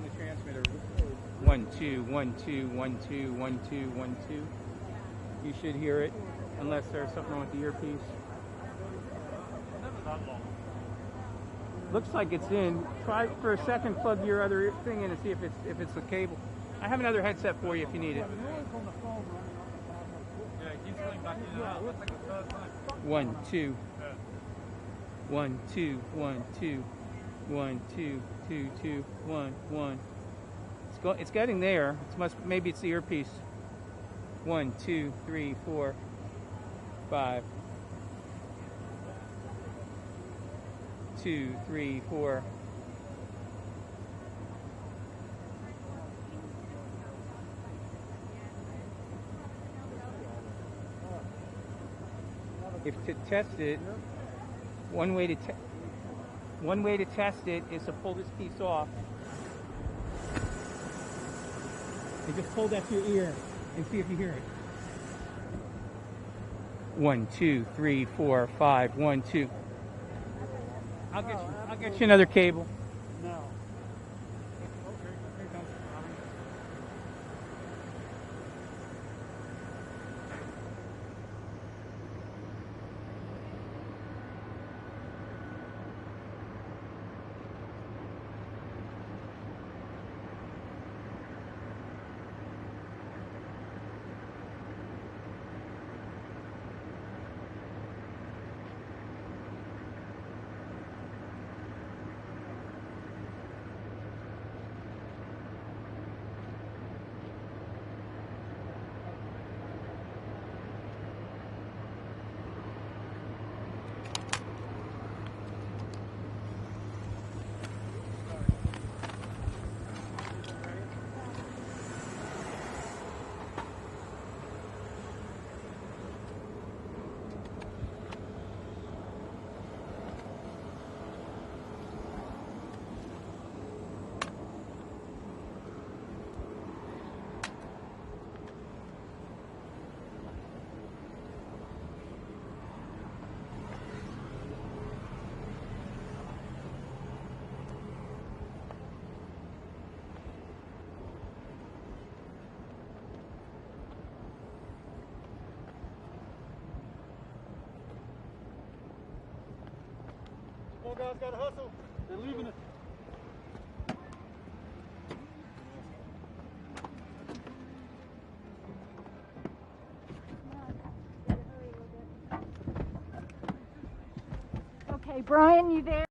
the transmitter. 1 2 1 2 1 2 1 2 1 2. You should hear it, unless there's something wrong with the earpiece. Looks like it's in. Try for a second, plug your other thing in and see if it's the cable. I have another headset for you if you need it. 1 2 1 2 1 2 1 2 2 2 1 1. It's getting there. Maybe it's the earpiece. 1 2 3 4 5 2 3 4. If to test it, one way to test it is to pull this piece off. And just hold that to your ear and see if you hear it. 1 2 3 4 5 1 2. I'll get you another cable. No. Come on, guys, gotta hustle. They're leaving us. Okay, Brian, you there?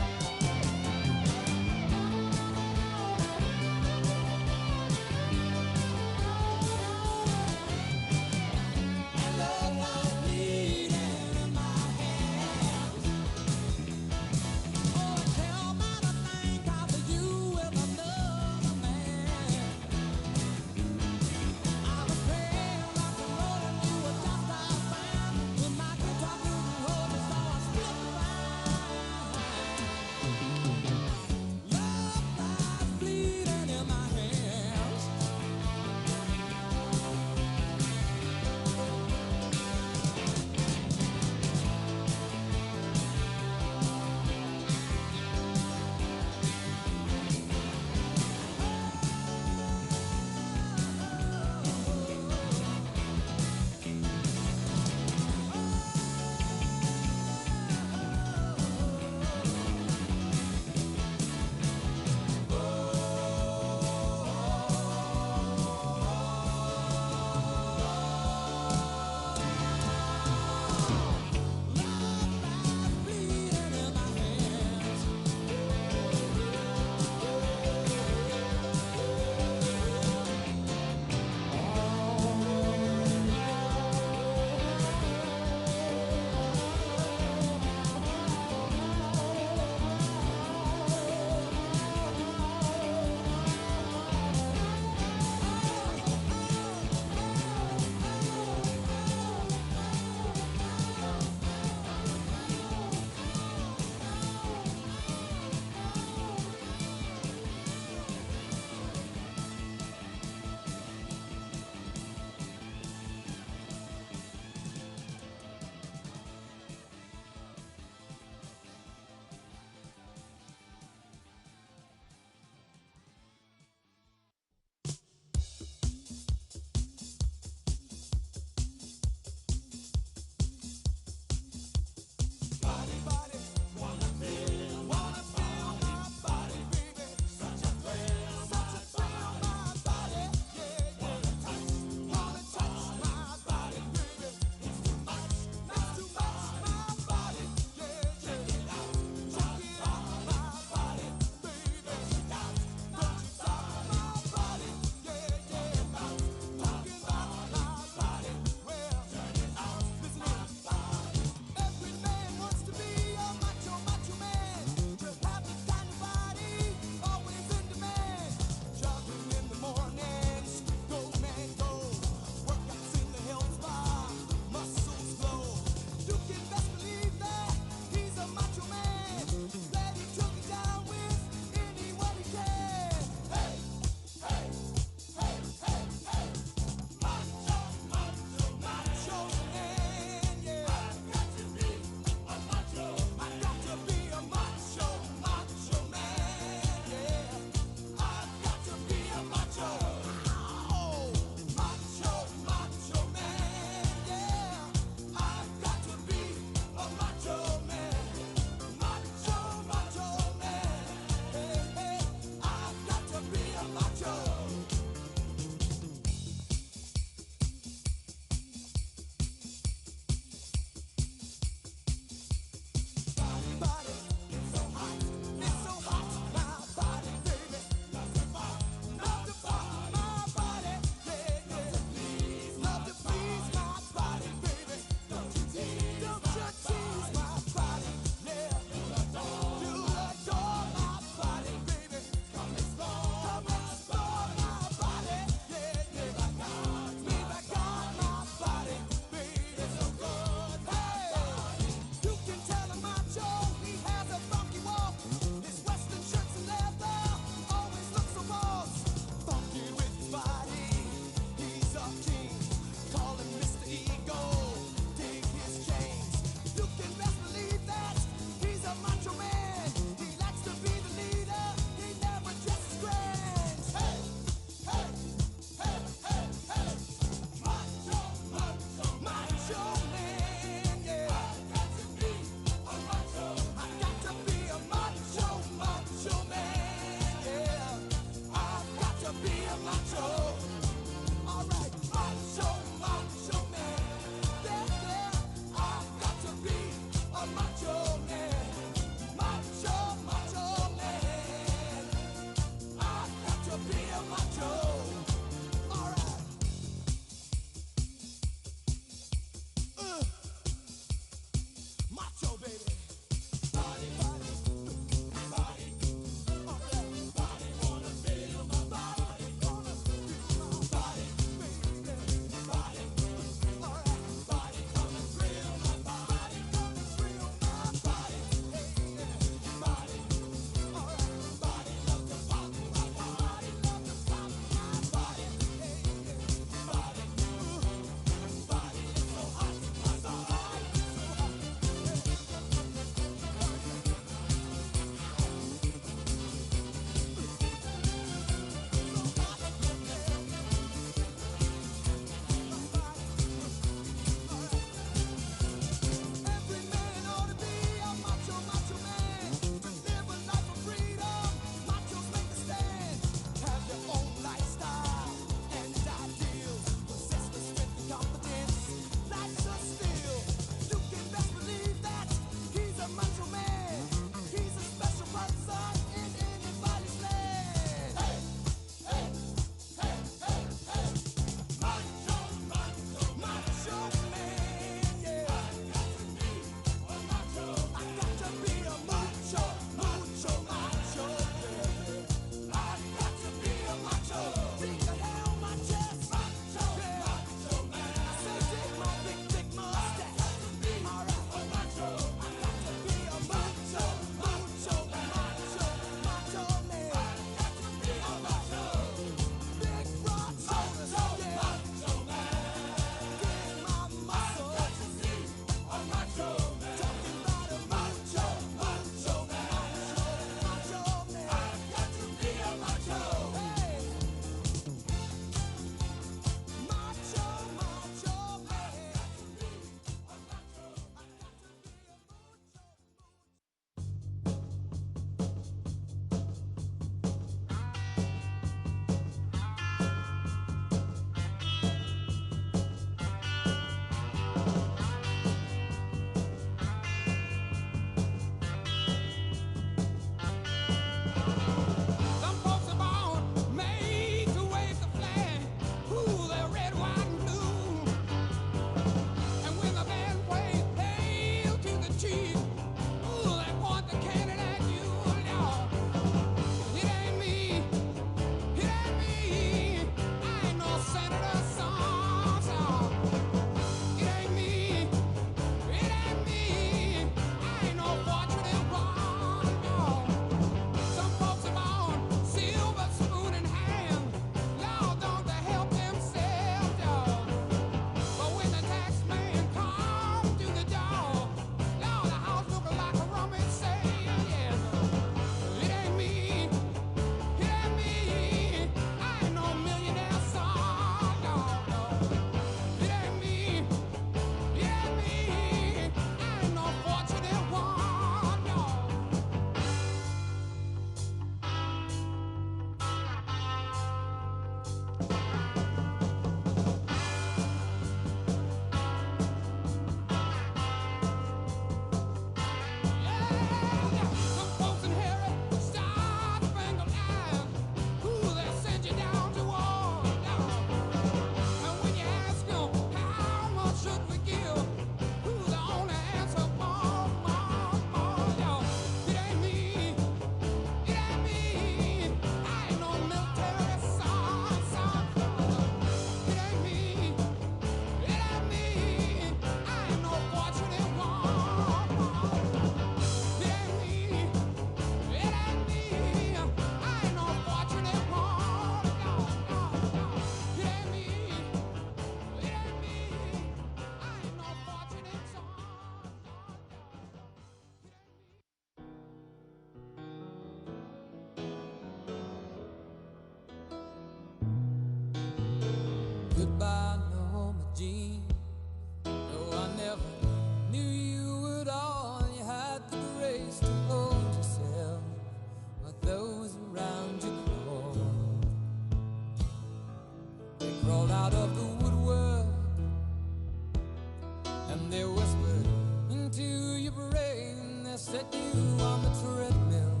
set you on the treadmill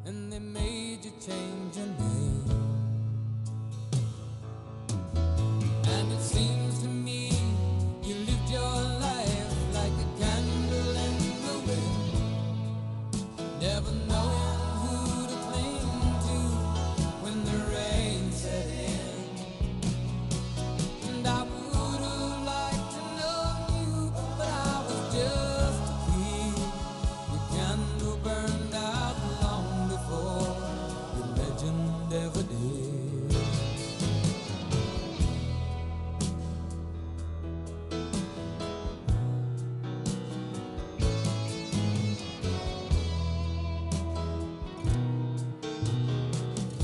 and they made you change your name. And it seems to me you lived your life like a candle in the wind, never knowing who to cling to when the rain set in. And I would have liked to know you, but I was just a kid. Your candle burned out long before your legend ever did.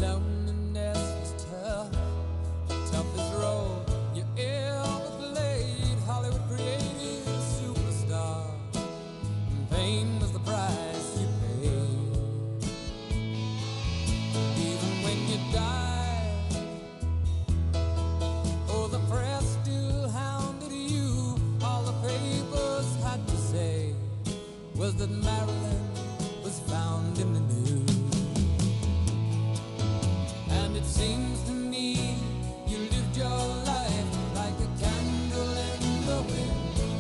Loneliness was tough, the toughest role you ever played. Hollywood created a superstar, and fame was the price you paid. Even when you died, oh, the press still hounded you. All the papers had to say was that Marilyn was found in the news. And it seems to me you lived your life like a candle in the wind,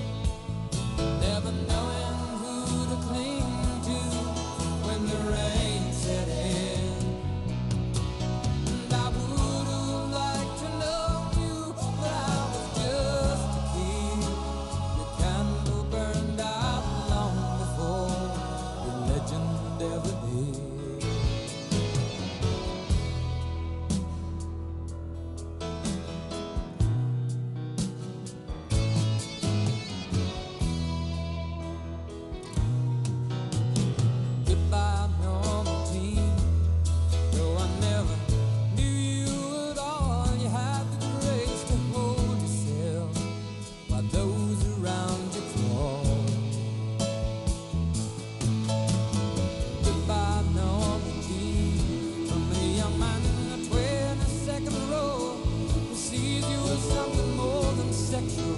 never knowing who to cling to when the rain set in. And I would have liked to know you, but I was just a kid. Your candle burned out long before your legend ever did. Goodbye, normal teen. Though I never knew you at all, you had the grace to hold yourself while those around you crawl. Goodbye, normal teen. From a young man in the 22nd row who sees you as something more than sexual,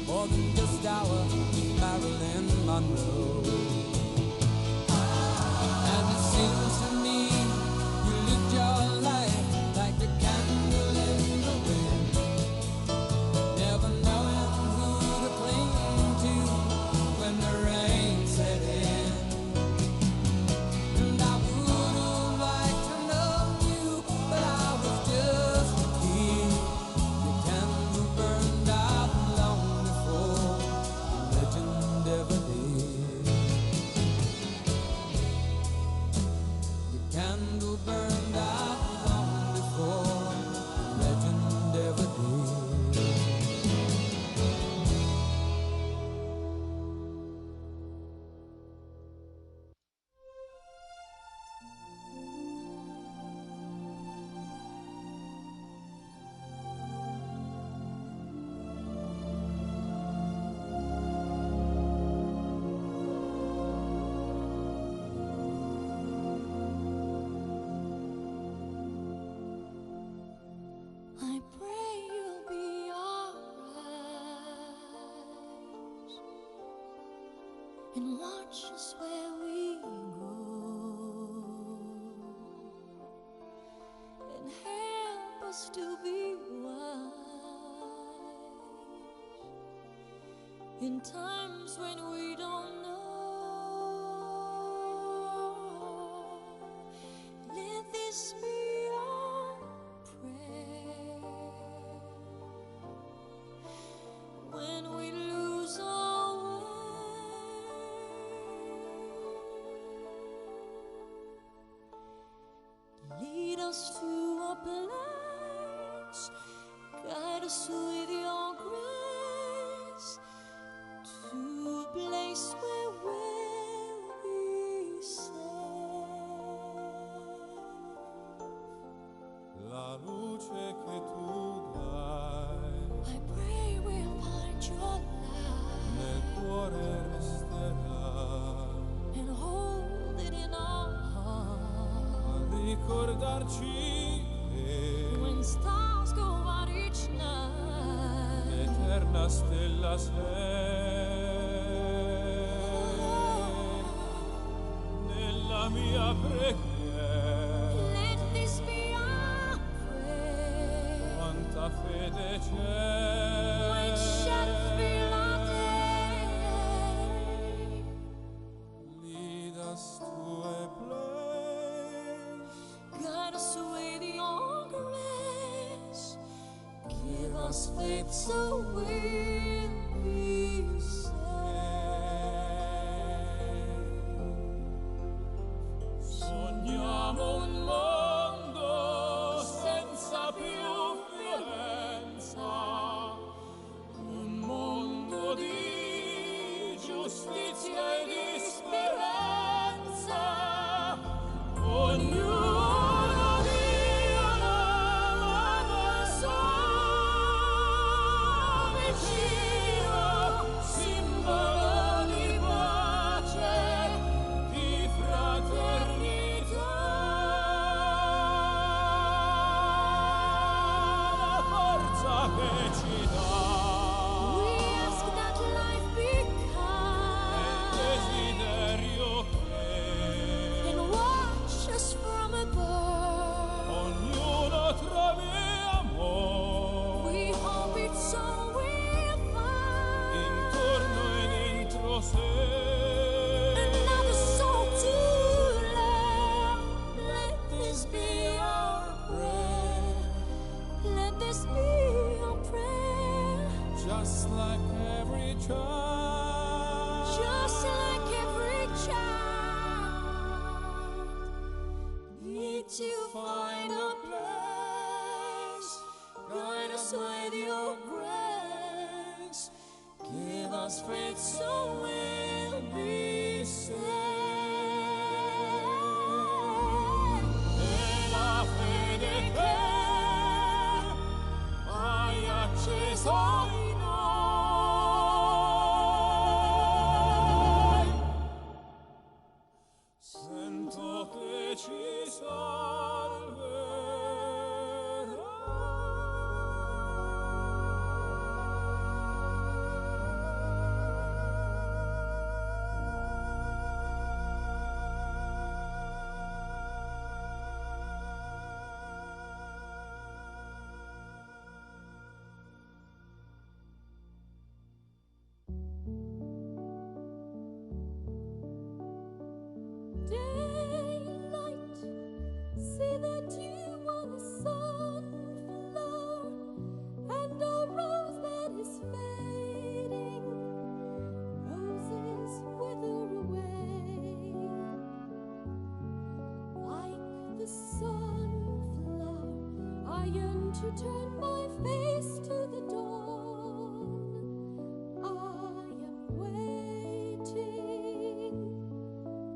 more than just our Marilyn Monroe. And it seems to me you lived your life like a candle in the wind, never knowing who to cling to when the rain set in. And I would have liked to know you, but I was just a kid. Your candle burned out long before your legend ever did. Your candle burned out long before your legend ever did. I pray you'll be alright and watch us where we go and help us to be wise in times when we don't know. Let this be our prayer when we lose our way. Lead us to a place, guide us with your grace, to a place where we'll be safe. La luce che tu dai I pray we'll find your nel light cuore resterà and hold it in our heart. a ricordarci che When stars go out each night, l'eterna stella sei. preghiera. Let this be our prayer. Quanta fede c'è. When shadows fill our day. Lead us to a place. Guide us with your grace. Give us faith so we'll be saved. Sogniamo un mondo senza più violenza, un mondo di giustizia e di speranza. Ognuno dia la mano al suo vicino, simbolo di pace, di fraternità. La forza che ci dà We ask that life be è il kind desiderio che and watch us from above. ognuno trovi amore We hope it's all we'll find. intorno e dentro sé. Another soul to love. Let this be our prayer. Let this be our prayer. Just like every child, Just like every child, need to find a place. Guide us with your grace. Give us faith so we'll be saved. e la fede che hai acceso in noi. Sento che ci Daylight, see the dew on the sunflower and a rose that is fading. Roses wither away like the sunflower. I yearn to turn my face to the dawn. I am waiting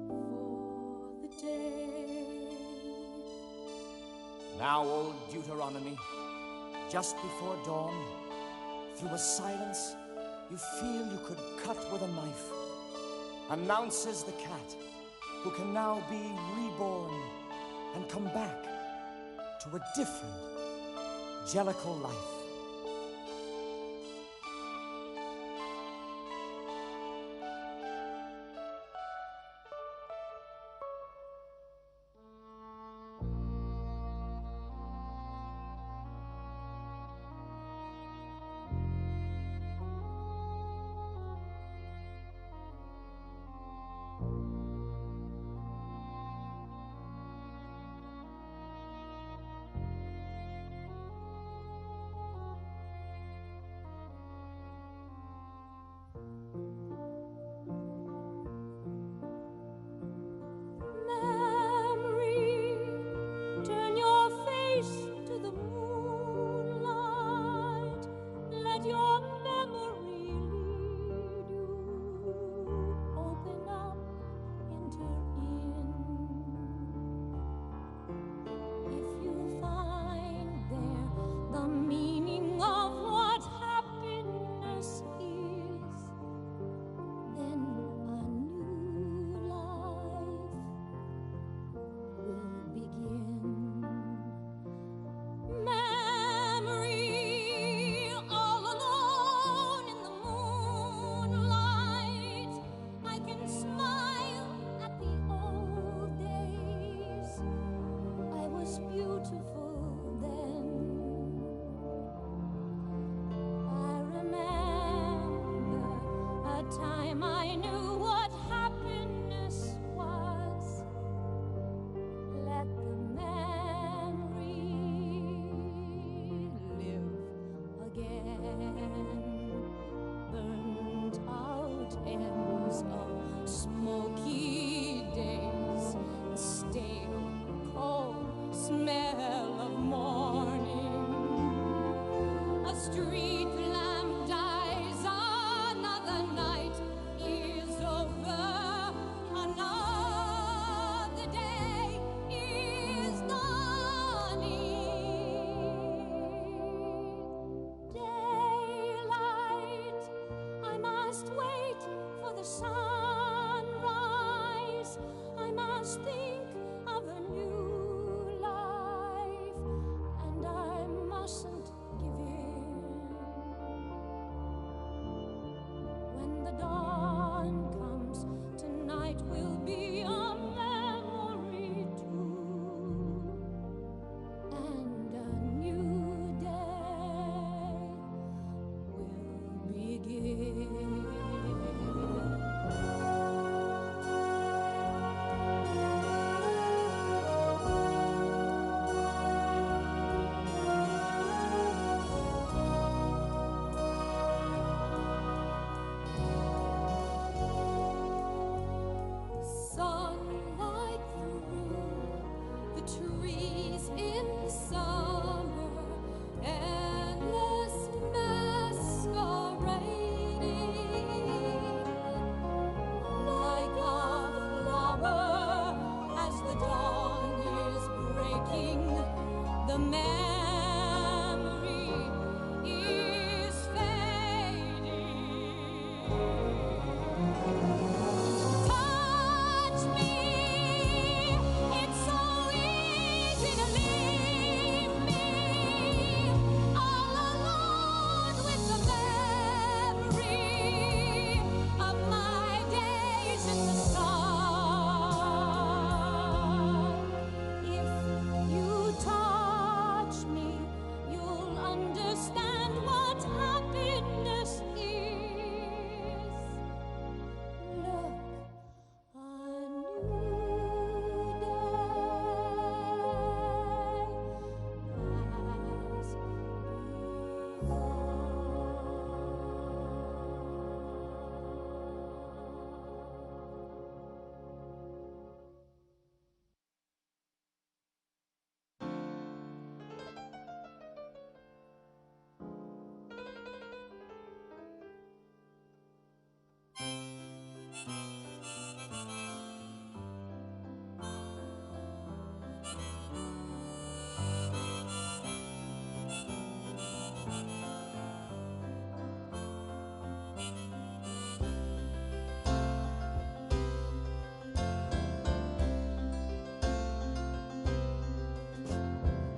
for the day. Now, old Deuteronomy, just before dawn, through a silence you feel you could cut with a knife, announces the cat who can now be reborn and come back to a different jellicle life. knew what happiness was. Let the memory live again. Burnt out ends of smoky days, the stale, cold smell of morning. A street lamp dies, another night is over, another day is dawning. Daylight, I must wait for the sunrise. I must think of a new life, and I mustn't give in. When the dawn comes, tonight will be a memory too, and a new day will begin. Sunlight through the trees in summer, endless masquerading, like a flower as the dawn is breaking. The memory is fading. Touch me, it's so easy to leave me all alone with the memory of my days in the sun. If you touch me, you'll understand what happiness is. Look, a new day has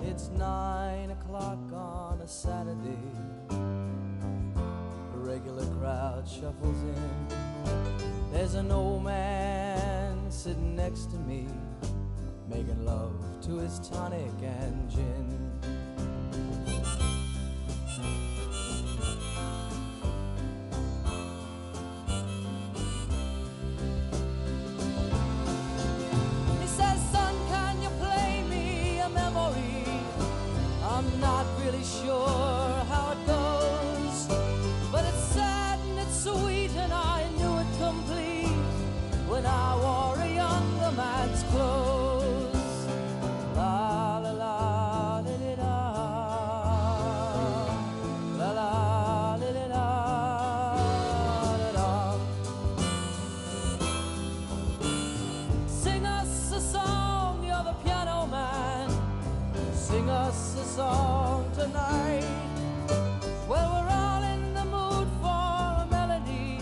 It's 9 o'clock on a Saturday. A regular crowd shuffles in. There's an old man sitting next to me, making love to his tonic and gin. He says, son, can you play me a memory? I'm not really sure how it goes, but it's sad and it's sweet, and I knew it complete when I wore a younger man's clothes. La la la li li la, la la li li la, la la. Sing us a song, you're the piano man. Sing us a song tonight. Well, we're all in the mood for a melody,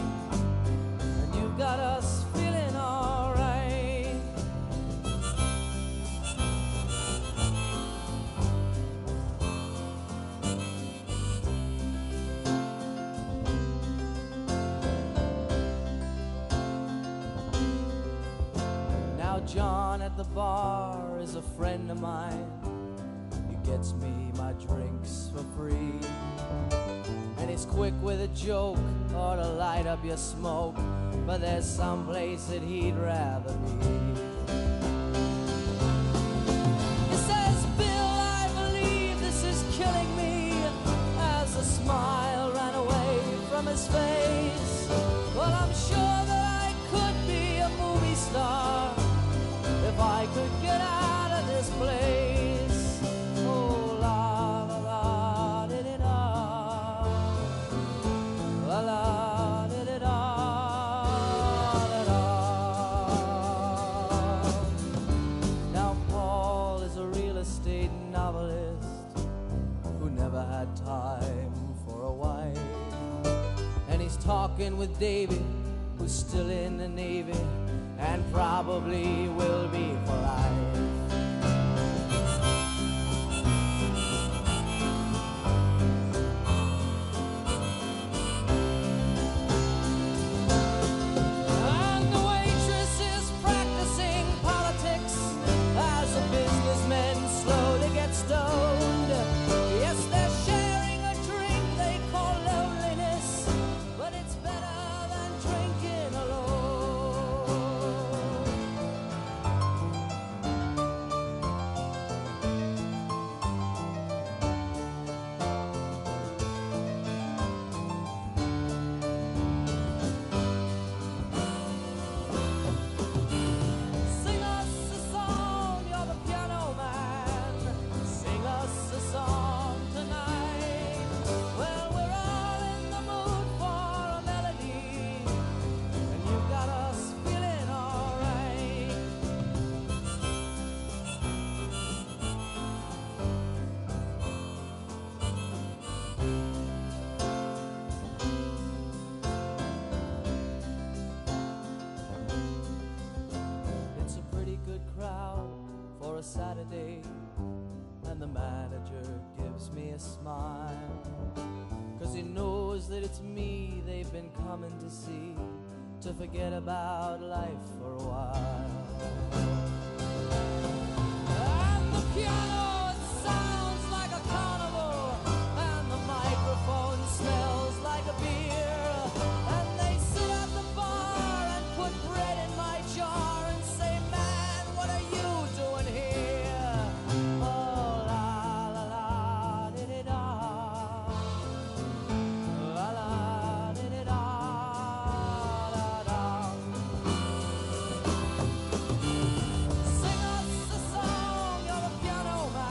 and you've got us feeling alright. Now John at the bar is a friend of mine. gets me my drinks for free. And he's quick with a joke or to light up your smoke, but there's some place that he'd rather be. He says, Bill, I believe this is killing me, as a smile ran away from his face. Well, I'm sure that I could be a movie star if I could get out of this place. Oh, la la la, did it all. La la, did it all, it all. Now Paul is a real estate novelist who never had time for a wife. And he's talking with David, who's still in the Navy and probably will be for life. And the waitress is practicing politics as the businessmen slowly get stoned. Yes, they're sharing a drink they call loneliness, but it's better than drinking alone. Sing us a song, you're the piano man. Sing us a song tonight. Well, we're all in the mood for a melody, and you got us feeling alright. It's a pretty good crowd for a Saturday, and the manager gives me a smile, 'cause he knows that it's me they've been coming to see, to forget about life for a while. And the piano, it sounds like a carnival, and the microphone smells like a beer. And they sit at the bar and put bread in my jar and say, man, what are you doing here? Oh, la la la, did it all. La la, did it all, la la. Sing us a song, you're the piano man.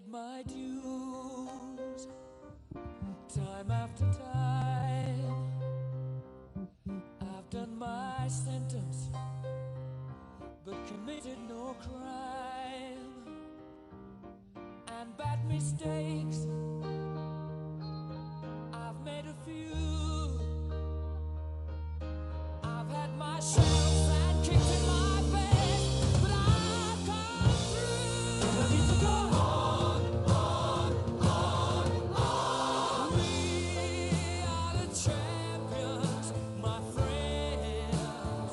paid my dues time after time. I've done my sentence, but committed no crime. And bad mistakes, I've made a few. I've had my shells and kicked in my face, but I've come through. I need to go on. We are the champions, my friends,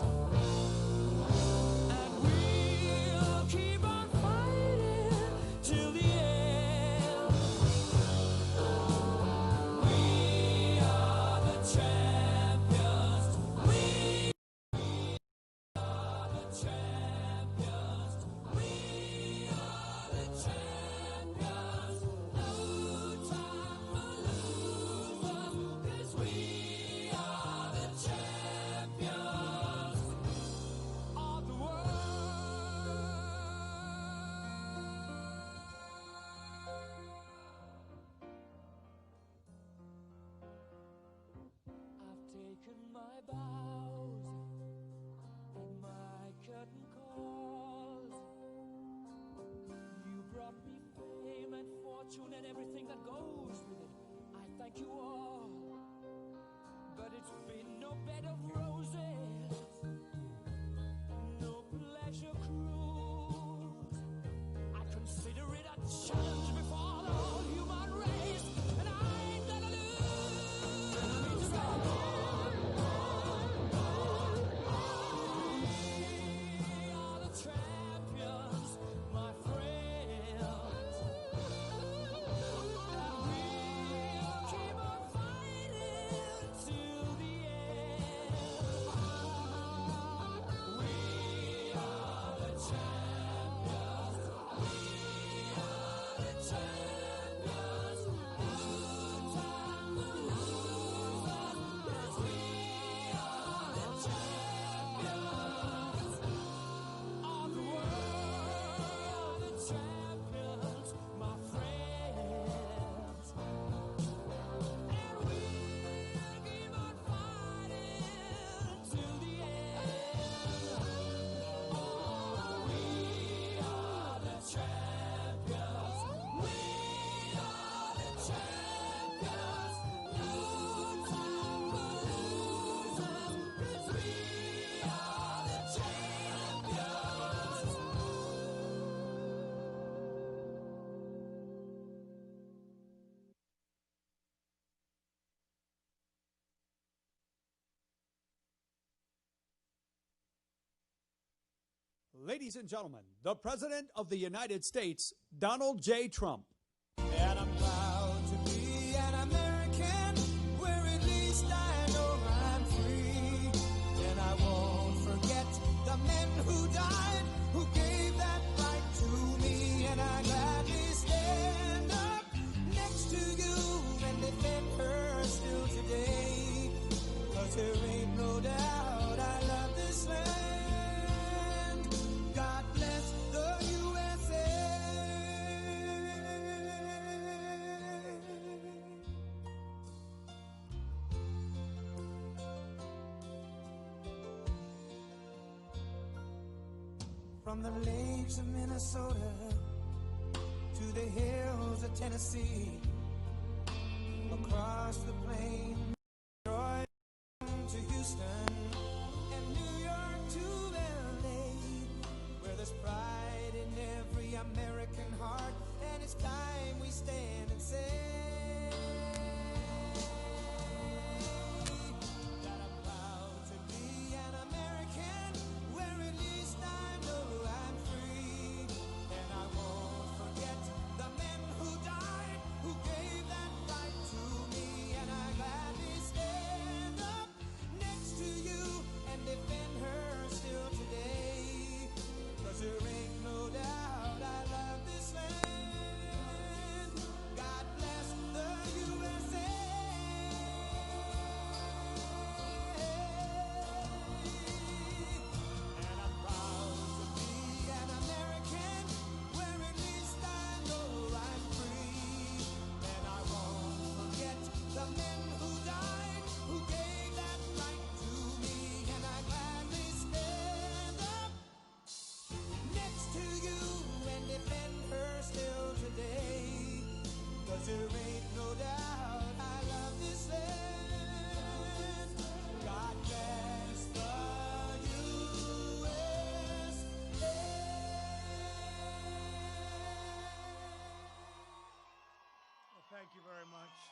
and we'll keep on fighting till the end. We are the champions. We are the champions. We are the champions. No time for losers, 'cause we are the champions of the world. I've taken my bows and my curtain calls. You brought me fame and fortune and everything that goes with it. I thank you all, but it's been no bed of roses, no pleasure cruise. I consider it a challenge before the whole human race, and I ain't gonna lose. I need to go on. We are the champions, my friends, and we'll keep on fighting till the end. We are the champions. We are the champions. No time for losers, 'cause we are the champions of the world. The champions, my friends, and we'll keep on fighting till the end. Oh, we are the champions. We are the champions. No time for losers, 'cause we are the champions. Ladies and gentlemen, the President of the United States, Donald J. Trump. And I'm proud to be an American, where at least I know I'm free. And I won't forget the men who died, who gave that right to me. And I gladly stand up next to you and defend her still today. 'Cause there ain't no doubt I love this land. God bless the USA. From the lakes of Minnesota to the hills of Tennessee, across the plain, Detroit to Houston, and New York to LA, where there's pride in every American heart, and it's time we stand and say that I'm proud to be an American, where at least I know I'm free. And I won't forget the men who died, who gave that right to me. And I gladly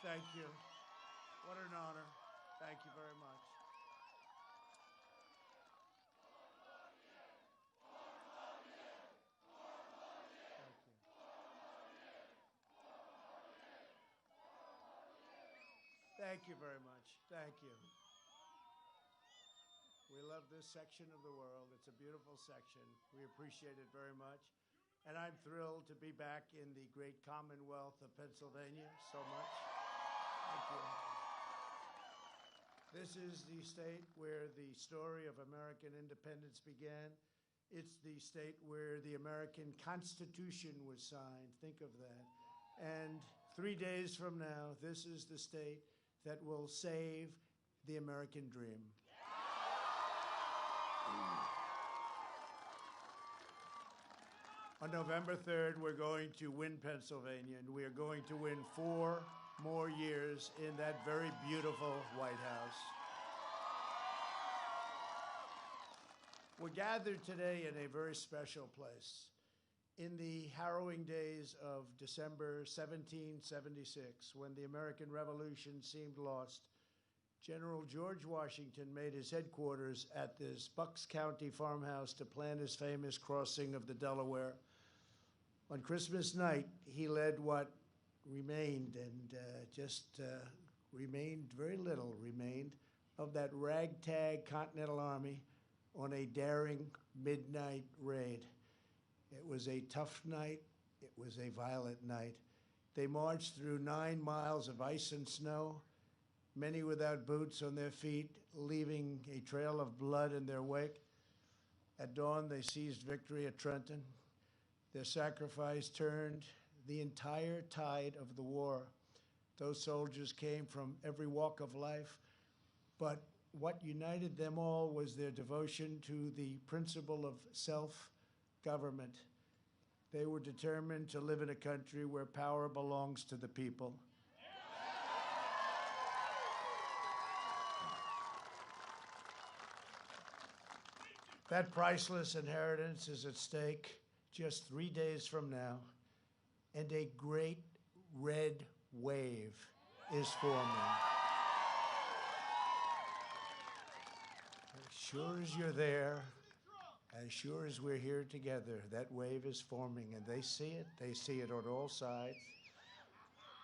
Thank you. What an honor. Thank you very much. Thank you very much. Thank you. We love this section of the world. It's a beautiful section. We appreciate it very much. And I'm thrilled to be back in the great Commonwealth of Pennsylvania so much. Thank you. This is the state where the story of American independence began. It's the state where the American Constitution was signed. Think of that. And 3 days from now, this is the state that will save the American dream. On November 3rd, we're going to win Pennsylvania, and we are going to win 4 more years in that very beautiful White House. We're gathered today in a very special place. In the harrowing days of December 1776, when the American Revolution seemed lost, General George Washington made his headquarters at this Bucks County farmhouse to plan his famous crossing of the Delaware. On Christmas night, he led what remained, and remained, very little remained, of that ragtag Continental Army on a daring midnight raid. It was a tough night. It was a violent night. They marched through 9 miles of ice and snow, many without boots on their feet, leaving a trail of blood in their wake. At dawn, they seized victory at Trenton. Their sacrifice turned the entire tide of the war. Those soldiers came from every walk of life, but what united them all was their devotion to the principle of self-government. They were determined to live in a country where power belongs to the people. That priceless inheritance is at stake just 3 days from now, and a great red wave is forming. As sure as you're there, as sure as we're here together, that wave is forming, and they see it on all sides,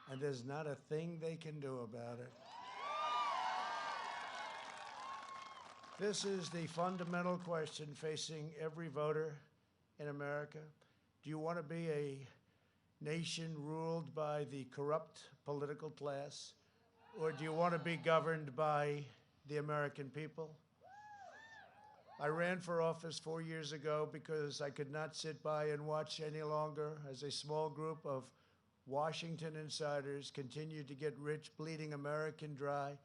and there's not a thing they can do about it. This is the fundamental question facing every voter in America. Do you want to be a nation ruled by the corrupt political class, or do you want to be governed by the American people? I ran for office 4 years ago because I could not sit by and watch any longer as a small group of Washington insiders continued to get rich, bleeding American dry.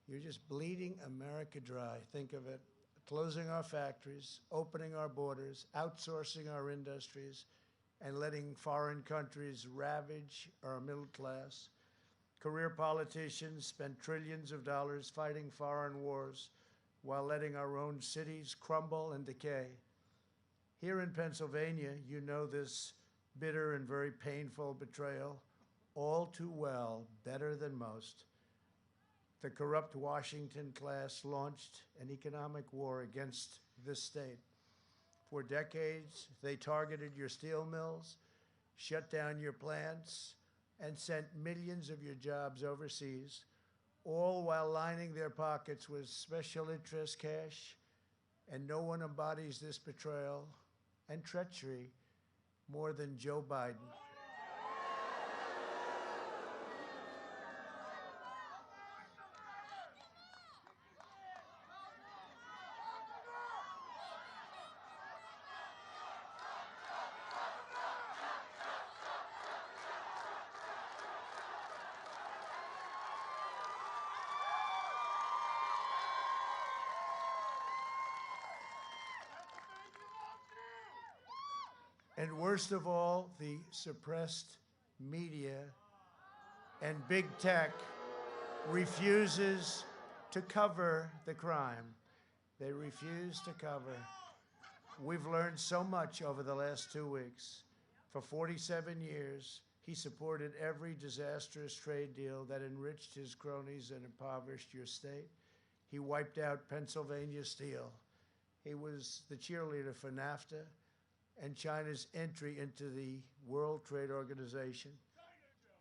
You're just bleeding America dry. Think of it. Closing our factories, opening our borders, outsourcing our industries, and letting foreign countries ravage our middle class. Career politicians spend trillions of dollars fighting foreign wars while letting our own cities crumble and decay. Here in Pennsylvania, you know this bitter and very painful betrayal all too well, better than most. The corrupt Washington class launched an economic war against this state. For decades, they targeted your steel mills, shut down your plants, and sent millions of your jobs overseas, all while lining their pockets with special interest cash, and no one embodies this betrayal and treachery more than Joe Biden. And worst of all, the suppressed media and big tech refuses to cover the crime. They refuse to cover. We've learned so much over the last 2 weeks. For 47 years, He supported every disastrous trade deal that enriched his cronies and impoverished your state. He wiped out Pennsylvania steel. He was the cheerleader for NAFTA and China's entry into the World Trade Organization.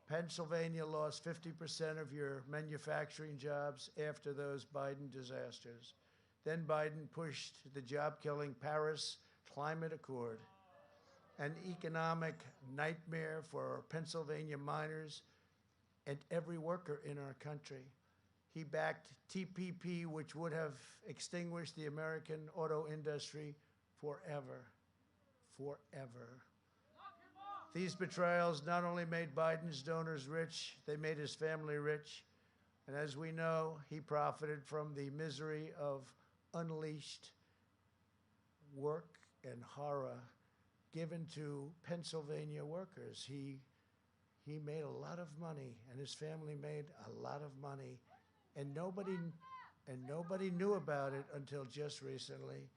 Pennsylvania lost 50% of your manufacturing jobs after those Biden disasters. Then Biden pushed the job-killing Paris Climate Accord, an economic nightmare for Pennsylvania miners and every worker in our country. He backed TPP, which would have extinguished the American auto industry forever, forever. These betrayals not only made Biden's donors rich, they made his family rich. And as we know, he profited from the misery of unleashed work and horror given to Pennsylvania workers. He made a lot of money, and his family made a lot of money, and nobody knew about it until just recently.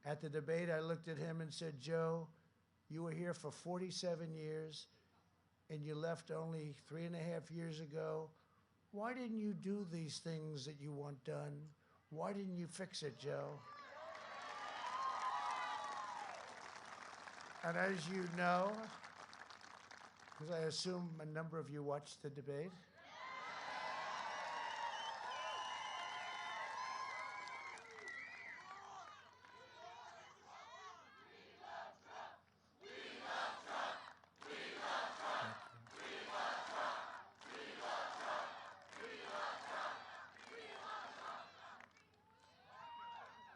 At the debate, I looked at him and said, Joe, you were here for 47 years, and you left only 3.5 years ago. Why didn't you do these things that you want done? Why didn't you fix it, Joe? And as you know, because I assume a number of you watched the debate,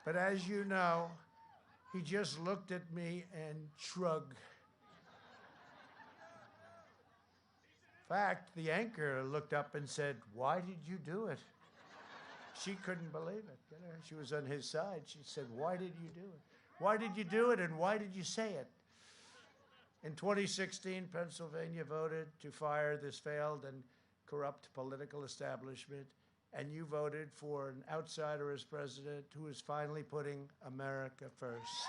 but as you know, he just looked at me and shrugged. In fact, the anchor looked up and said, why did you do it? She couldn't believe it. You know, she was on his side. She said, why did you do it? Why did you do it, and why did you say it? In 2016, Pennsylvania voted to fire this failed and corrupt political establishment, and you voted for an outsider as president who is finally putting America first.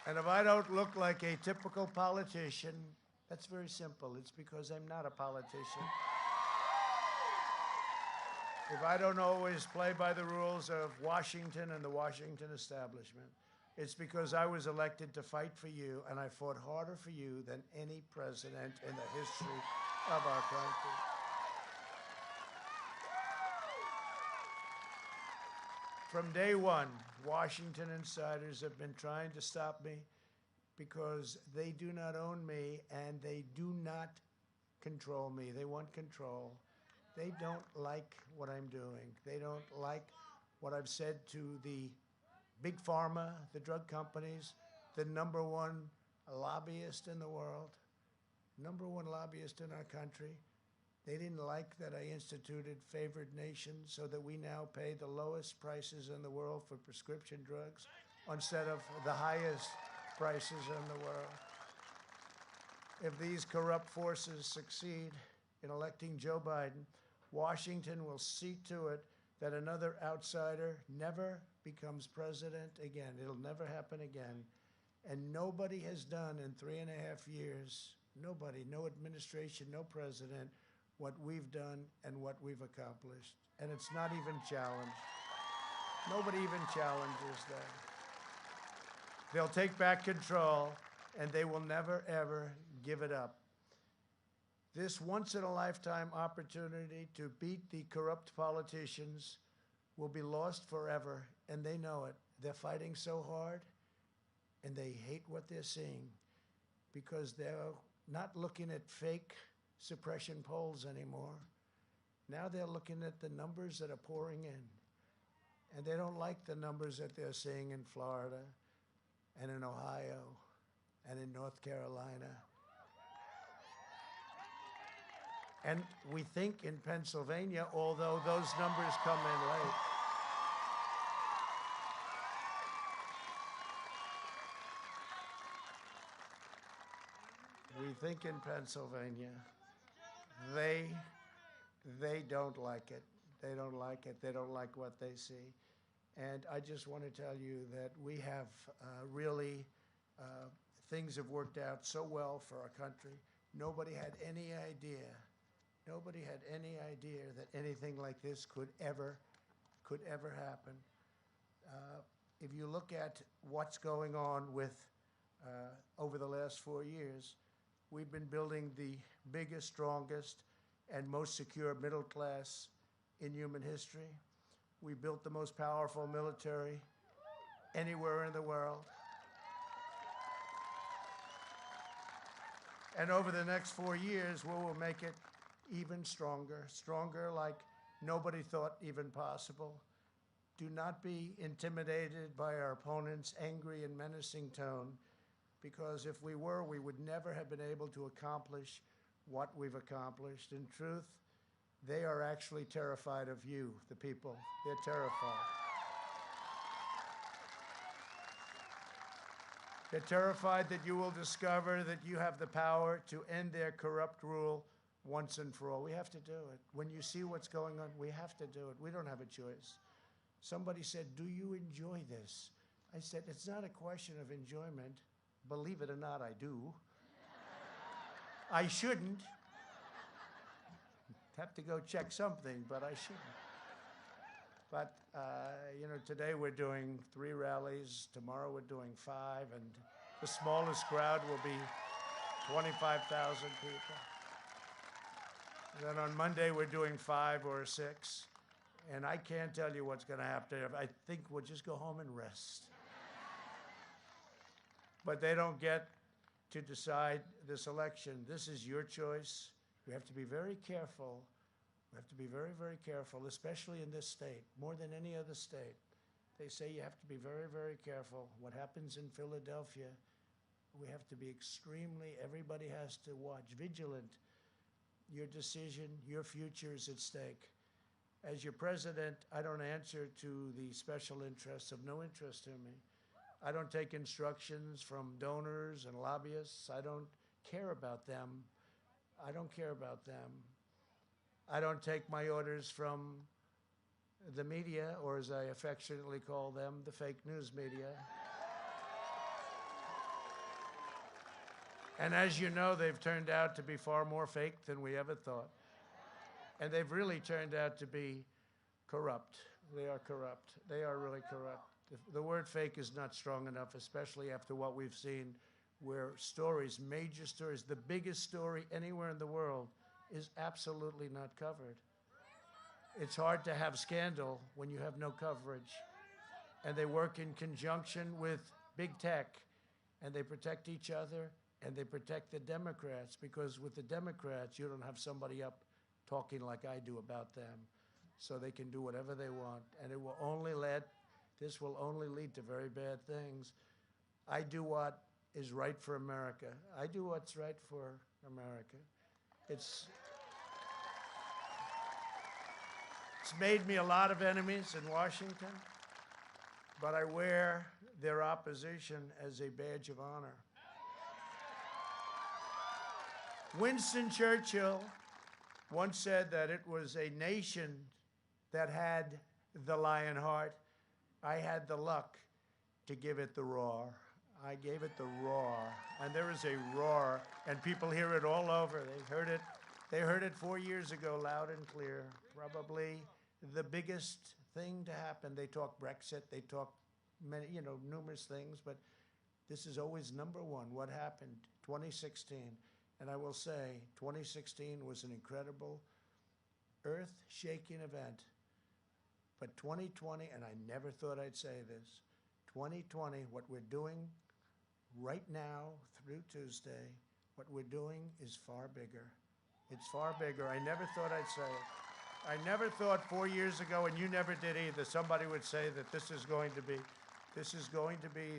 And if I don't look like a typical politician, that's very simple. It's because I'm not a politician. If I don't always play by the rules of Washington and the Washington establishment, it's because I was elected to fight for you, and I fought harder for you than any president in the history of our country. From day one, Washington insiders have been trying to stop me because they do not own me and they do not control me. They want control. They don't like what I'm doing. They don't like what I've said to the big pharma, the drug companies, the #1 lobbyist in the world, #1 lobbyist in our country. They didn't like that I instituted favored nations so that we now pay the lowest prices in the world for prescription drugs instead of the highest prices in the world. If these corrupt forces succeed in electing Joe Biden, Washington will see to it that another outsider never becomes president again. It'll never happen again. And nobody has done in 3.5 years, nobody, no administration, no president, what we've done and what we've accomplished. And it's not even challenged. Nobody even challenges that. They'll take back control, and they will never, ever give it up. This once-in-a-lifetime opportunity to beat the corrupt politicians will be lost forever, and they know it. They're fighting so hard, and they hate what they're seeing because they're not looking at fake suppression polls anymore. Now they're looking at the numbers that are pouring in, and they don't like the numbers that they're seeing in Florida and in Ohio and in North Carolina. And we think in Pennsylvania, although those numbers come in late. We think in Pennsylvania, they don't like it. They don't like it. They don't like what they see. And I just want to tell you that we have really, things have worked out so well for our country. Nobody had any idea that anything like this could ever happen. If you look at what's going on with, over the last 4 years, we've been building the biggest, strongest, and most secure middle class in human history. We built the most powerful military anywhere in the world. And over the next 4 years, we will make it even stronger, stronger like nobody thought even possible. Do not be intimidated by our opponents' angry and menacing tone, because if we were, we would never have been able to accomplish what we've accomplished. In truth, they are actually terrified of you, the people. They're terrified. They're terrified that you will discover that you have the power to end their corrupt rule once and for all. We have to do it. When you see what's going on, we have to do it. We don't have a choice. Somebody said, "Do you enjoy this?" I said, "It's not a question of enjoyment. Believe it or not, I do. I shouldn't. Have to go check something, but I shouldn't." But, you know, today we're doing 3 rallies. Tomorrow we're doing 5, and the smallest crowd will be 25,000 people. And then on Monday we're doing 5 or 6. And I can't tell you what's going to happen. I think we'll just go home and rest. But they don't get to decide this election. This is your choice. We have to be very careful. We have to be very, very careful, especially in this state, more than any other state. They say you have to be very, very careful. What happens in Philadelphia, we have to be extremely, everybody has to watch, vigilant. Your decision, your future is at stake. As your president, I don't answer to the special interests of no interest to me. I don't take instructions from donors and lobbyists. I don't care about them. I don't care about them. I don't take my orders from the media, or as I affectionately call them, the fake news media. And as you know, they've turned out to be far more fake than we ever thought. And they've really turned out to be corrupt. They are corrupt. They are really corrupt. The word fake is not strong enough, especially after what we've seen, where stories, major stories, the biggest story anywhere in the world is absolutely not covered. It's hard to have scandal when you have no coverage. And they work in conjunction with big tech, and they protect each other, and they protect the Democrats, because with the Democrats, you don't have somebody up talking like I do about them. So they can do whatever they want, and it will only this will only lead to very bad things. I do what is right for America. I do what's right for America. It's made me a lot of enemies in Washington, but I wear their opposition as a badge of honor. Winston Churchill once said that it was a nation that had the lion heart. I had the luck to give it the roar. I gave it the roar, and there is a roar, and people hear it all over. They heard it 4 years ago, loud and clear. Probably the biggest thing to happen. They talk Brexit, they talk many, numerous things, but this is always number one. What happened? 2016, and I will say, 2016 was an incredible, earth-shaking event. But 2020, and I never thought I'd say this, 2020, what we're doing right now through Tuesday, what we're doing is far bigger. It's far bigger. I never thought I'd say it. I never thought 4 years ago, and you never did either, somebody would say that this is going to be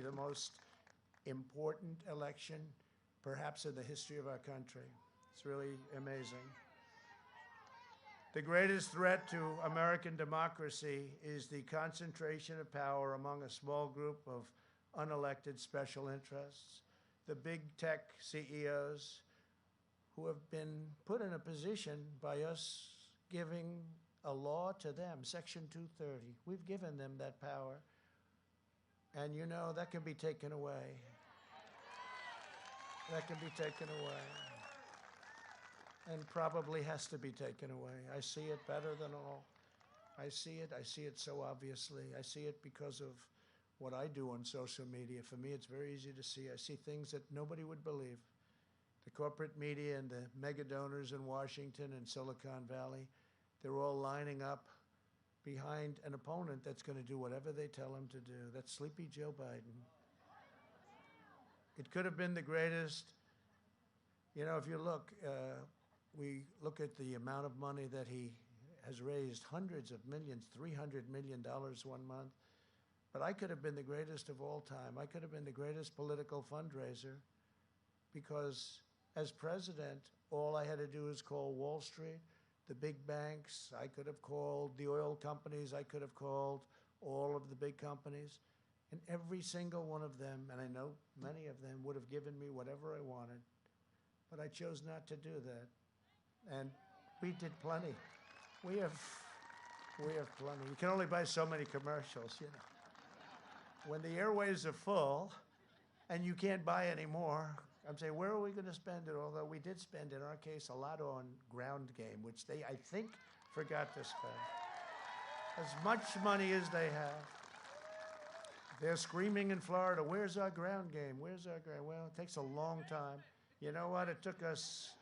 the most important election, perhaps in the history of our country. It's really amazing. The greatest threat to American democracy is the concentration of power among a small group of unelected special interests, the big tech CEOs who have been put in a position by us giving a law to them, Section 230. We've given them that power. And you know, that can be taken away. That can be taken away. And probably has to be taken away. I see it better than all. I see it so obviously. I see it because of what I do on social media. For me, it's very easy to see. I see things that nobody would believe. The corporate media and the mega donors in Washington and Silicon Valley, they're all lining up behind an opponent that's going to do whatever they tell him to do. That's sleepy Joe Biden. It could have been the greatest. You know, if you look, we look at the amount of money that he has raised, hundreds of millions, $300 million one month. But I could have been the greatest of all time. I could have been the greatest political fundraiser because as president, all I had to do was call Wall Street, the big banks. I could have called the oil companies. I could have called all of the big companies. And every single one of them, and I know many of them, would have given me whatever I wanted. But I chose not to do that. And we did plenty. We have plenty. You can only buy so many commercials, you know. When the airwaves are full and you can't buy any more, I'm saying, where are we going to spend it? Although we did spend, in our case, a lot on ground game, which they, I think, forgot to spend. As much money as they have. They're screaming in Florida, where's our ground game? Where's our ground? Well, it takes a long time. You know what? It took us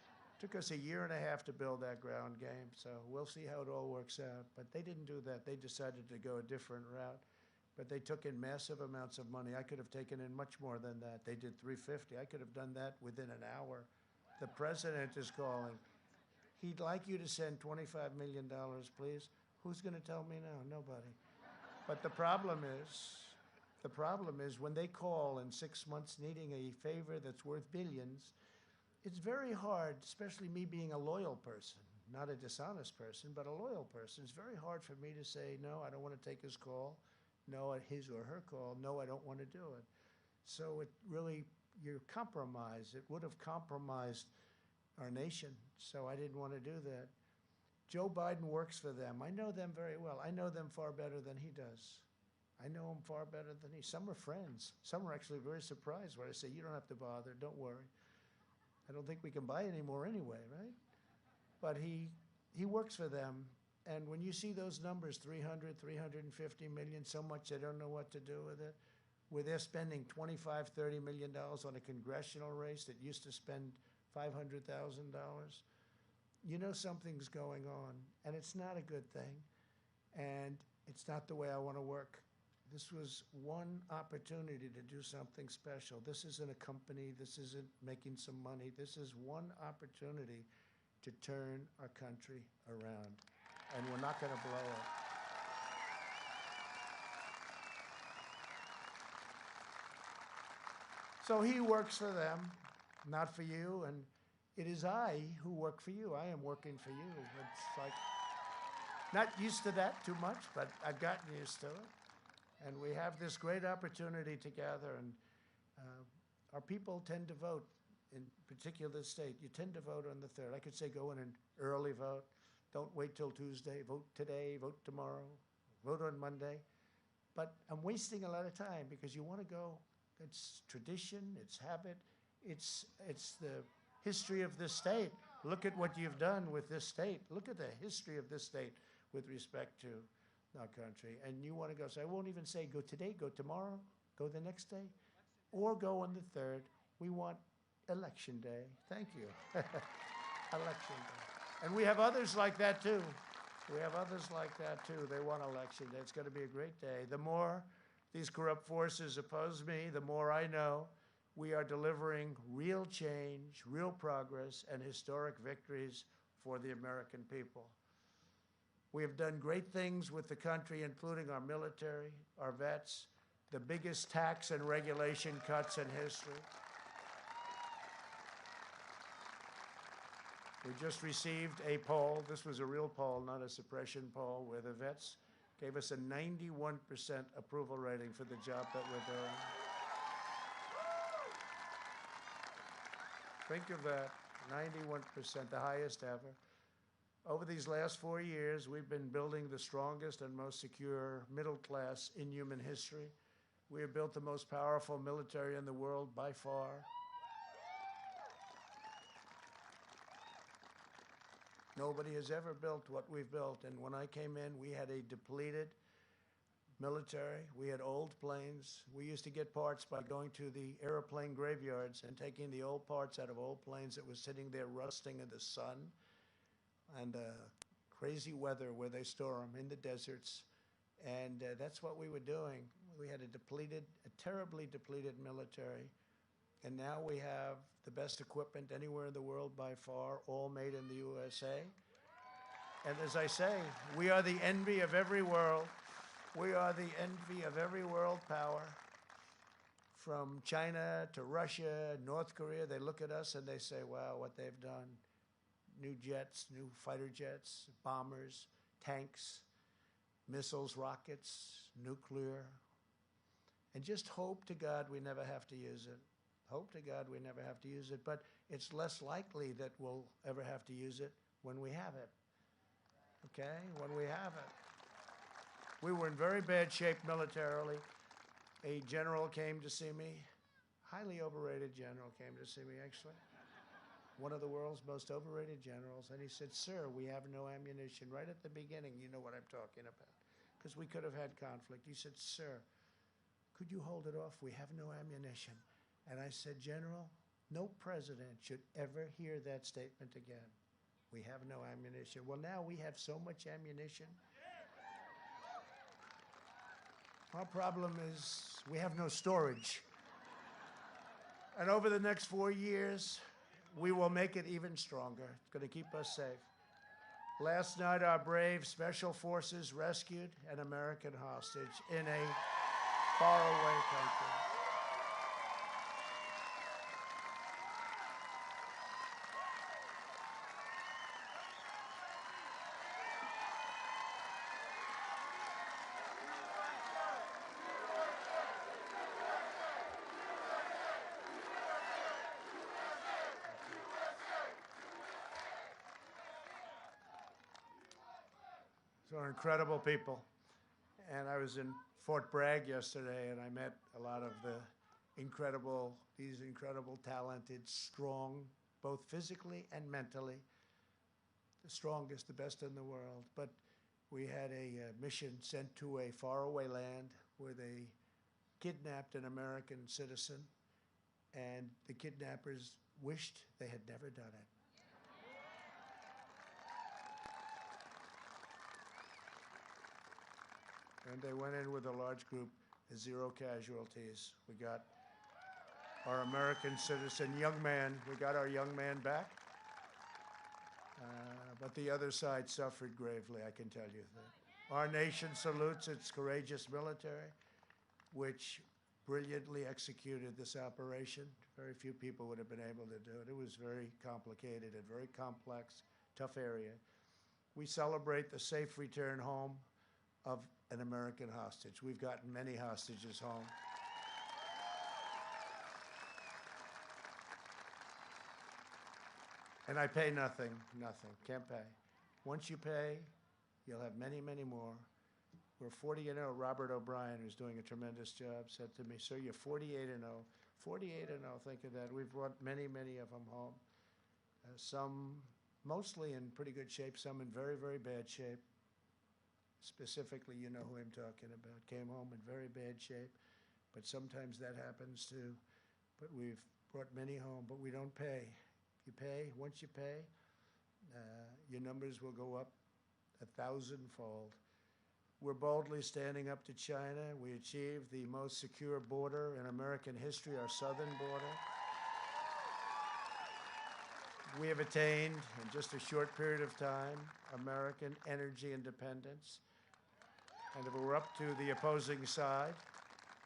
a year and a half to build that ground game, so we'll see how it all works out. But they didn't do that. They decided to go a different route. But they took in massive amounts of money. I could have taken in much more than that. They did $350. I could have done that within an hour. The president is calling. He'd like you to send $25 million, please. Who's going to tell me no? Nobody. But the problem is when they call in 6 months needing a favor that's worth billions, it's very hard, especially me being a loyal person, not a dishonest person, but a loyal person. It's very hard for me to say, no, I don't want to take his call. No, his or her call. No, I don't want to do it. So it really, you're compromised. It would have compromised our nation. So I didn't want to do that. Joe Biden works for them. I know them very well. I know them far better than he does. I know him far better than he. Some are friends. Some are actually very surprised when I say, you don't have to bother. Don't worry. I don't think we can buy any more anyway, right? But he works for them. And when you see those numbers, 300, 350 million, so much they don't know what to do with it, where they're spending $25, $30 million on a congressional race that used to spend $500,000, you know something's going on. And it's not a good thing. And it's not the way I want to work. This was one opportunity to do something special. This isn't a company. This isn't making some money. This is one opportunity to turn our country around. And we're not going to blow it. So he works for them, not for you, and it is I who work for you. I am working for you. It's like, not used to that too much, but I've gotten used to it. And we have this great opportunity together, and our people tend to vote in particular state. You tend to vote on the 3rd. I could say go in and early vote. Don't wait till Tuesday. Vote today, vote tomorrow, vote on Monday. But I'm wasting a lot of time because you want to go. It's tradition, it's habit, it's the history of this state. Look at what you've done with this state. Look at the history of this state with respect to our country. And you want to go, so I won't even say go today, go tomorrow, go the next day, or go on the 3rd. We want election day. Thank you. Election day. And we have others like that, too. We have others like that, too. They want election day. It's going to be a great day. The more these corrupt forces oppose me, the more I know we are delivering real change, real progress, and historic victories for the American people. We have done great things with the country, including our military, our vets, the biggest tax and regulation cuts in history. We just received a poll. This was a real poll, not a suppression poll, where the vets gave us a 91% approval rating for the job that we're doing. Think of that, 91%, the highest ever. Over these last 4 years, we've been building the strongest and most secure middle class in human history. We have built the most powerful military in the world by far. Nobody has ever built what we've built. And when I came in, we had a depleted military. We had old planes. We used to get parts by going to the airplane graveyards and taking the old parts out of old planes that was sitting there rusting in the sun and crazy weather where they store them in the deserts. And that's what we were doing. We had a terribly depleted military. And now we have the best equipment anywhere in the world by far, all made in the USA. And as I say, we are the envy of every world. We are the envy of every world power. From China to Russia, North Korea, they look at us and they say, wow, what they've done. New jets, new fighter jets, bombers, tanks, missiles, rockets, nuclear. And just hope to God we never have to use it. Hope to God we never have to use it, but it's less likely that we'll ever have to use it when we have it. Okay? When we have it. We were in very bad shape militarily. A general came to see me, highly overrated general came to see me, actually. One of the world's most overrated generals, and he said, sir, we have no ammunition. Right at the beginning, you know what I'm talking about, because we could have had conflict. He said, sir, could you hold it off? We have no ammunition. And I said, General, no president should ever hear that statement again. We have no ammunition. Well, now we have so much ammunition. Our problem is we have no storage. And over the next 4 years, we will make it even stronger. It's going to keep us safe. Last night, our brave special forces rescued an American hostage in a faraway country. So incredible people. And I was in Fort Bragg yesterday, and I met a lot of these incredible, talented, strong, both physically and mentally, the strongest, the best in the world. But we had a mission sent to a faraway land where they kidnapped an American citizen, and the kidnappers wished they had never done it. And they went in with a large group, 0 casualties. We got our American citizen, young man, we got our young man back. But the other side suffered gravely, I can tell you that. Our nation salutes its courageous military, which brilliantly executed this operation. Very few people would have been able to do it. It was very complicated and very complex, tough area. We celebrate the safe return home of an American hostage. We've gotten many hostages home. And I pay nothing, can't pay. Once you pay, you'll have many, many more. We're 40-0. Robert O'Brien, who's doing a tremendous job, said to me, sir, you're 48-0. 48-0, think of that. We've brought many, many of them home. Some mostly in pretty good shape, some in very, very bad shape. Specifically, you know who I'm talking about. Came home in very bad shape, but sometimes that happens too. But we've brought many home, but we don't pay. If you pay, once you pay, your numbers will go up 1,000-fold. We're boldly standing up to China. We achieved the most secure border in American history, our southern border. We have attained, in just a short period of time, American energy independence. And if we're up to the opposing side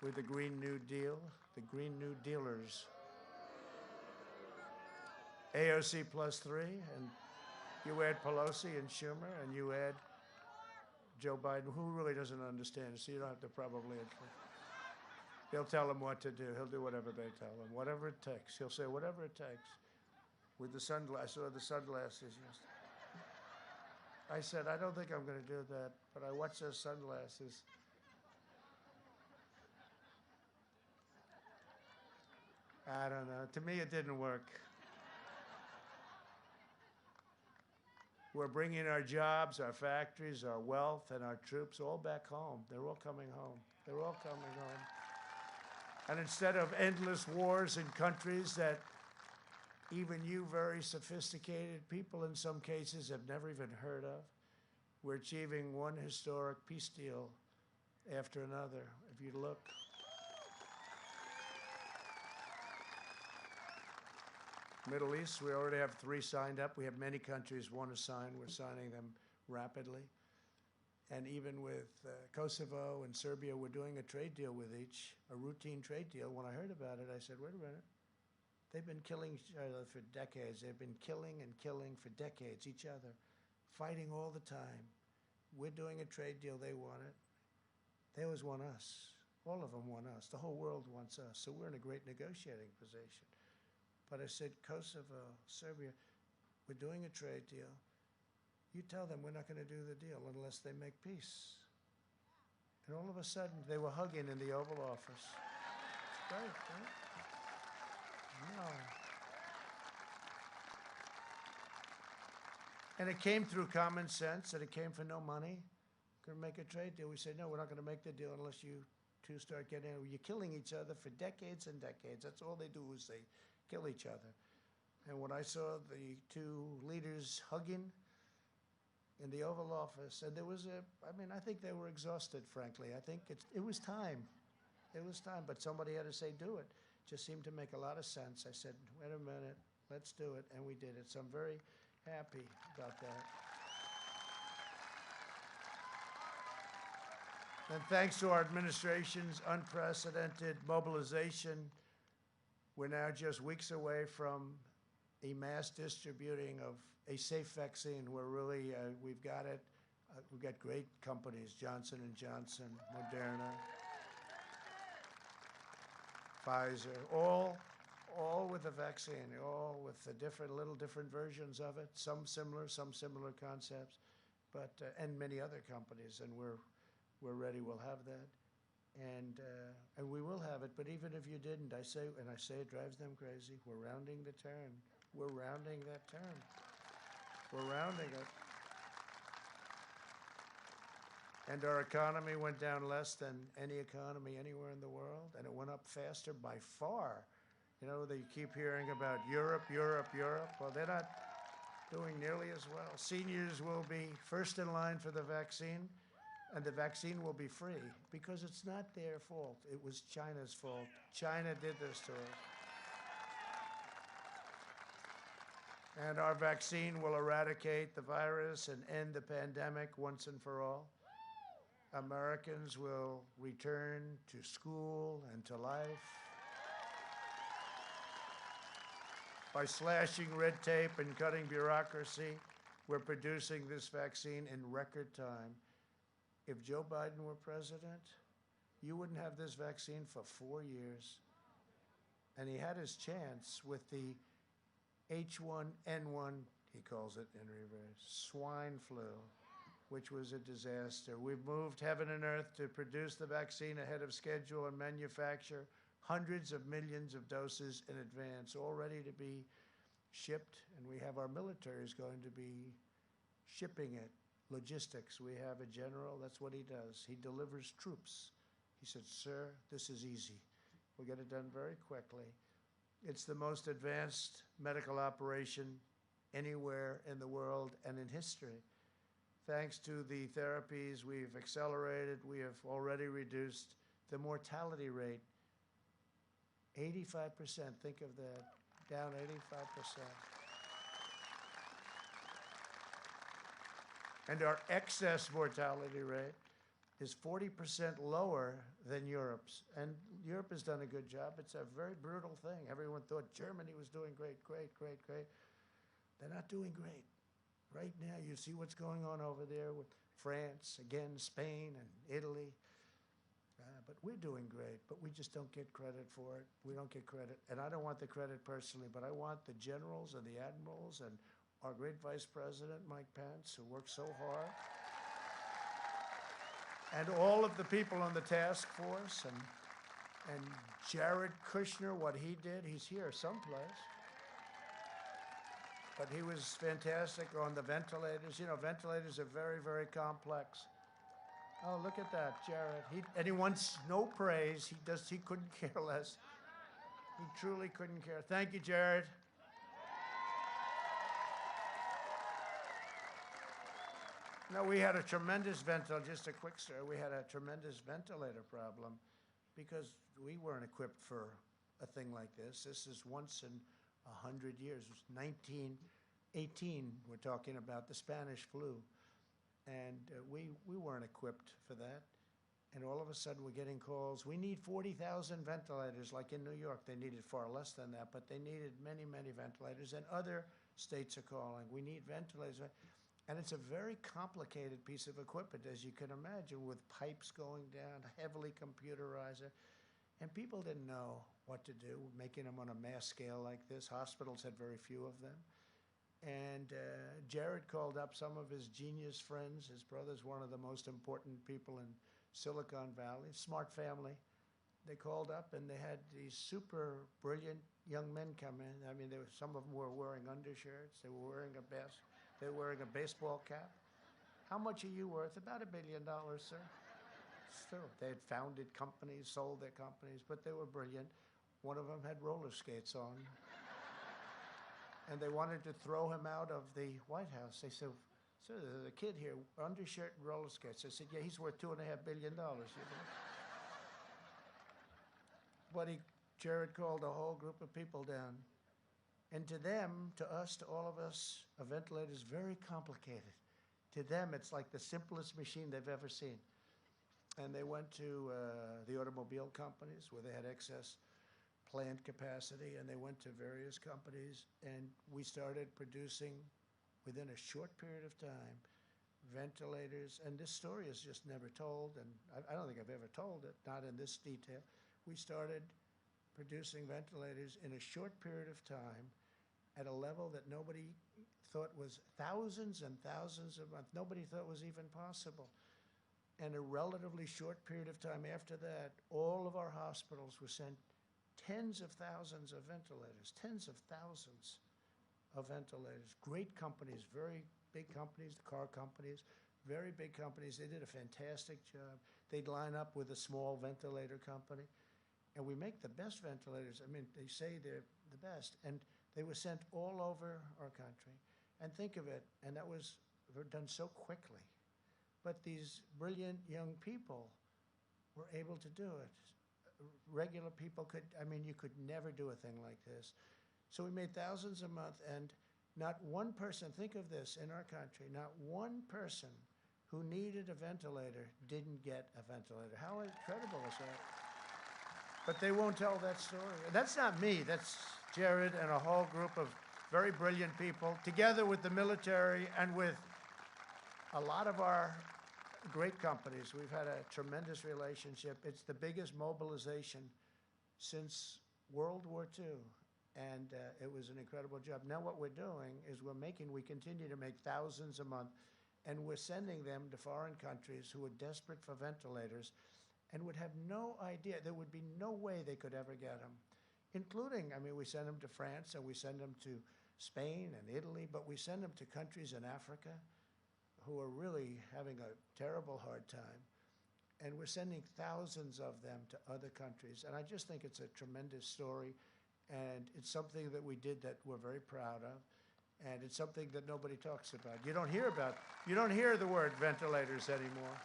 with the Green New Deal, the Green New Dealers, AOC +3, and you add Pelosi and Schumer, and you add Joe Biden, who really doesn't understand, so you don't have to probably. They'll tell him what to do. He'll do whatever they tell him, whatever it takes. He'll say whatever it takes. With the sunglasses, or the sunglasses, yes. I said, I don't think I'm going to do that, but I watched those sunglasses. I don't know. To me, it didn't work. We're bringing our jobs, our factories, our wealth, and our troops all back home. They're all coming home. They're all coming home. And instead of endless wars in countries that even you very sophisticated people in some cases have never even heard of, we're achieving one historic peace deal after another. If you look. Middle East, we already have 3 signed up. We have many countries want to sign. We're signing them rapidly. And even with Kosovo and Serbia, we're doing a trade deal with each, a routine trade deal. When I heard about it, I said, wait a minute. They've been killing each other for decades. They've been killing and killing for decades, each other, fighting all the time. We're doing a trade deal. They want it. They always want us. All of them want us. The whole world wants us. So we're in a great negotiating position. But I said, Kosovo, Serbia, we're doing a trade deal. You tell them we're not going to do the deal unless they make peace. And all of a sudden, they were hugging in the Oval Office. It's great, right? No. And it came through common sense, and it came for no money. Going to make a trade deal. We said, no, we're not going to make the deal unless you two start getting in. You're killing each other for decades and decades. That's all they do is they kill each other. And when I saw the 2 leaders hugging in the Oval Office, and there was I think they were exhausted, frankly. I think it was time. It was time, but somebody had to say, do it. Just seemed to make a lot of sense. I said, wait a minute, let's do it, and we did it. So I'm very happy about that. And thanks to our administration's unprecedented mobilization, we're now just weeks away from a mass distributing of a safe vaccine. We're really, we've got it. We've got great companies, Johnson & Johnson, Moderna, Pfizer, all with a vaccine, all with the little different versions of it, some similar concepts, but, and many other companies, and we're ready, we'll have that. And we will have it, but even if you didn't, I say it drives them crazy, we're rounding the turn. We're rounding that turn. We're rounding it. And our economy went down less than any economy anywhere in the world, and it went up faster by far. You know, they keep hearing about Europe. Well, they're not doing nearly as well. Seniors will be first in line for the vaccine, and the vaccine will be free because it's not their fault. It was China's fault. China did this to us. And our vaccine will eradicate the virus and end the pandemic once and for all. Americans will return to school and to life. By slashing red tape and cutting bureaucracy, we're producing this vaccine in record time. If Joe Biden were president, you wouldn't have this vaccine for 4 years. And he had his chance with the H1N1, he calls it in reverse, swine flu, which was a disaster. We've moved heaven and earth to produce the vaccine ahead of schedule and manufacture hundreds of millions of doses in advance, all ready to be shipped, and we have our military is going to be shipping it. Logistics, we have a general, that's what he does. He delivers troops. He said, sir, this is easy. We'll get it done very quickly. It's the most advanced medical operation anywhere in the world and in history. Thanks to the therapies we've accelerated, we have already reduced the mortality rate 85%. Think of that, down 85%. And our excess mortality rate is 40% lower than Europe's. And Europe has done a good job. It's a very brutal thing. Everyone thought Germany was doing great. They're not doing great. Right now, you see what's going on over there with France, again, Spain and Italy. But we're doing great, but we just don't get credit for it. We don't get credit. And I don't want the credit personally, but I want the generals and the admirals and our great Vice President, Mike Pence, who worked so hard, and all of the people on the task force, and Jared Kushner, what he did, he's here someplace. But he was fantastic on the ventilators. You know, ventilators are very, very complex. Oh, look at that, Jared. And he wants no praise. He couldn't care less. He truly couldn't care. Thank you, Jared. No, we had a tremendous ventilator, just a quick story. We had a tremendous ventilator problem because we weren't equipped for a thing like this. This is once in 100 years. It was 1918, we're talking about the Spanish flu. And we weren't equipped for that. And all of a sudden we're getting calls. We need 40,000 ventilators, like in New York. They needed far less than that, but they needed many, many ventilators. And other states are calling. We need ventilators. And it's a very complicated piece of equipment, as you can imagine, with pipes going down, heavily computerized. And people didn't know what to do, making them on a mass scale like this. Hospitals had very few of them. And Jared called up some of his genius friends. His brother's one of the most important people in Silicon Valley, smart family. They called up and they had these super brilliant young men come in. I mean, some of them were wearing undershirts. They were wearing a baseball cap. How much are you worth? About $1 billion, sir. Still, they had founded companies, sold their companies, but they were brilliant. One of them had roller skates on. And they wanted to throw him out of the White House. They said, sir, there's a kid here, undershirt and roller skates. I said, yeah, he's worth $2.5 billion, you know. But Jared called a whole group of people down. And to them, to us, to all of us, a ventilator is very complicated. To them, it's like the simplest machine they've ever seen. And they went to the automobile companies where they had excess plant capacity, and they went to various companies, and we started producing, within a short period of time, ventilators. And this story is just never told, and I don't think I've ever told it, not in this detail. We started producing ventilators in a short period of time at a level that nobody thought was thousands and thousands of months. Nobody thought was even possible. And a relatively short period of time after that, all of our hospitals were sent tens of thousands of ventilators, tens of thousands of ventilators. Great companies, very big companies, the car companies, very big companies. They did a fantastic job. They'd line up with a small ventilator company. And we make the best ventilators. I mean, they say they're the best. And they were sent all over our country. And think of it, and that was done so quickly. But these brilliant young people were able to do it. Regular people could, I mean, you could never do a thing like this. So we made thousands a month, and not one person, think of this, in our country, not one person who needed a ventilator didn't get a ventilator. How incredible is that? But they won't tell that story. That's not me, that's Jared and a whole group of very brilliant people, together with the military and with a lot of our great companies. We've had a tremendous relationship. It's the biggest mobilization since World War II, and it was an incredible job. Now what we're doing is we continue to make thousands a month, and we're sending them to foreign countries who are desperate for ventilators and would have no idea, there would be no way they could ever get them, including, I mean, we send them to France and we send them to Spain and Italy, but we send them to countries in Africa who are really having a terrible hard time. And we're sending thousands of them to other countries. And I just think it's a tremendous story. And it's something that we did that we're very proud of. And it's something that nobody talks about. You don't hear the word ventilators anymore.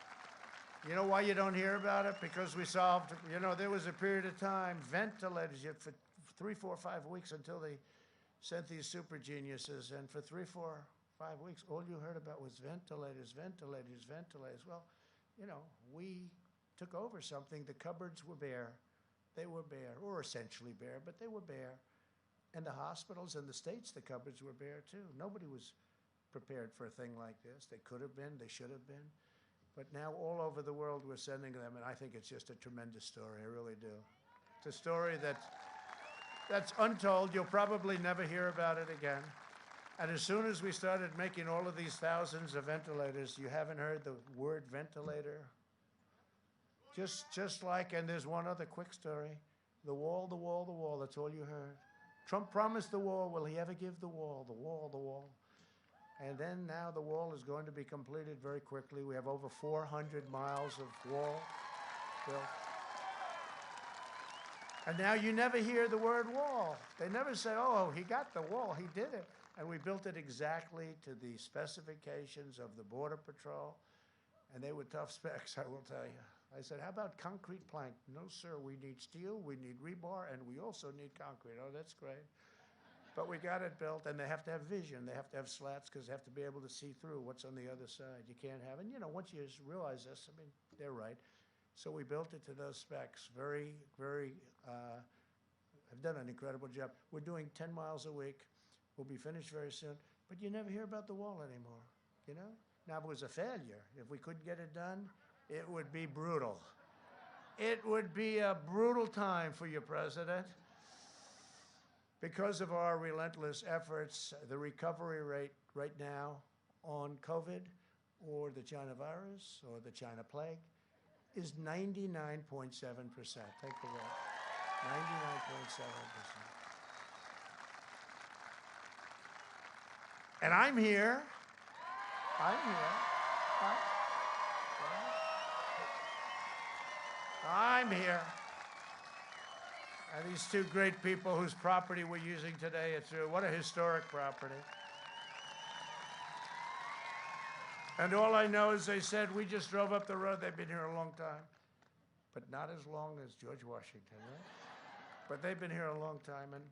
You know why you don't hear about it? Because we solved, you know, there was a period of time, ventilators, for 3, 4, 5 weeks until they sent these super geniuses. And for 3, 4, 5 weeks, all you heard about was ventilators, ventilators, ventilators. Well, you know, we took over something. The cupboards were bare. They were bare, or essentially bare, but they were bare. And the hospitals and the states, the cupboards were bare too. Nobody was prepared for a thing like this. They could have been, they should have been. But now all over the world we're sending them, and I think it's just a tremendous story, I really do. It's a story that's untold. You'll probably never hear about it again. And as soon as we started making all of these thousands of ventilators, you haven't heard the word ventilator? Just like, and there's one other quick story. The wall, the wall, the wall, that's all you heard. Trump promised the wall. Will he ever give the wall, the wall, the wall? And then now the wall is going to be completed very quickly. We have over 400 miles of wall built. And now you never hear the word wall. They never say, oh, he got the wall, he did it. And we built it exactly to the specifications of the Border Patrol. And they were tough specs, I will tell you. I said, how about concrete plank? No, sir, we need steel, we need rebar, and we also need concrete. Oh, that's great. But we got it built, and they have to have vision. They have to have slats because they have to be able to see through what's on the other side. You can't have, and you know, once you realize this, I mean, they're right. So we built it to those specs. Very, very, have done an incredible job. We're doing 10 miles a week. We'll be finished very soon. But you never hear about the wall anymore, you know? Now, if it was a failure, if we couldn't get it done, it would be brutal. It would be a brutal time for you, President. Because of our relentless efforts, the recovery rate right now on COVID or the China virus or the China plague is 99.7%. Take the vote. 99.7%. And I'm here. I'm here. And these two great people whose property we're using today, what a historic property. And all I know is they said, we just drove up the road. They've been here a long time, but not as long as George Washington, right? But they've been here a long time, and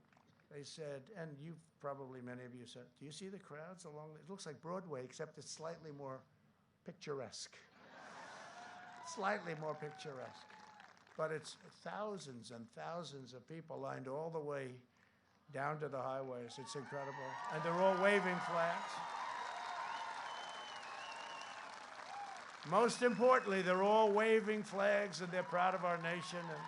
they said, and you've probably, many of you said, do you see the crowds along? It looks like Broadway, except it's slightly more picturesque. Slightly more picturesque. But it's thousands and thousands of people lined all the way down to the highways. It's incredible. And they're all waving flags. Most importantly, they're all waving flags and they're proud of our nation. And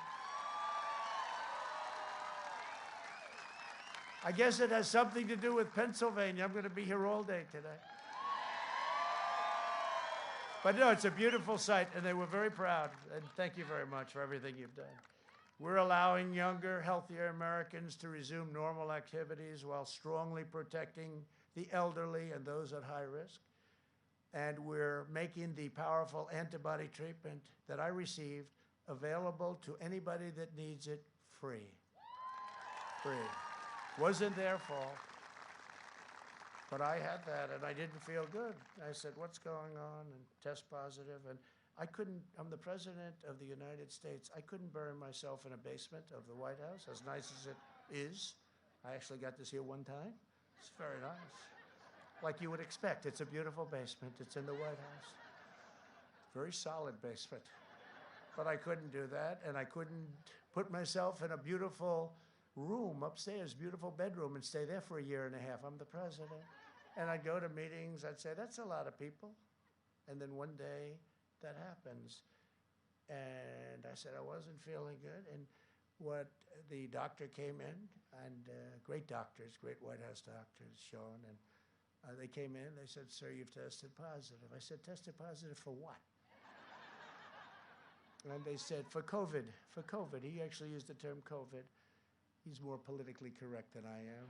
I guess it has something to do with Pennsylvania. I'm going to be here all day today. But no, it's a beautiful sight, and they were very proud. And thank you very much for everything you've done. We're allowing younger, healthier Americans to resume normal activities while strongly protecting the elderly and those at high risk. And we're making the powerful antibody treatment that I received available to anybody that needs it free. Free. Wasn't their fault. But I had that, and I didn't feel good. I said, what's going on? And test positive. And I couldn't, I'm the president of the United States. I couldn't bury myself in a basement of the White House, as nice as it is. I actually got to see it one time. It's very nice. Like you would expect. It's a beautiful basement. It's in the White House. Very solid basement. But I couldn't do that, and I couldn't put myself in a beautiful room upstairs, beautiful bedroom, and stay there for a year and a half. I'm the president. And I'd go to meetings, I'd say, that's a lot of people. And then one day, that happens. And I said I wasn't feeling good. And the doctor came in, and great doctors, great White House doctors, Sean, and they came in, they said, sir, you've tested positive. I said, tested positive for what? And they said, for COVID, for COVID. He actually used the term COVID. He's more politically correct than I am.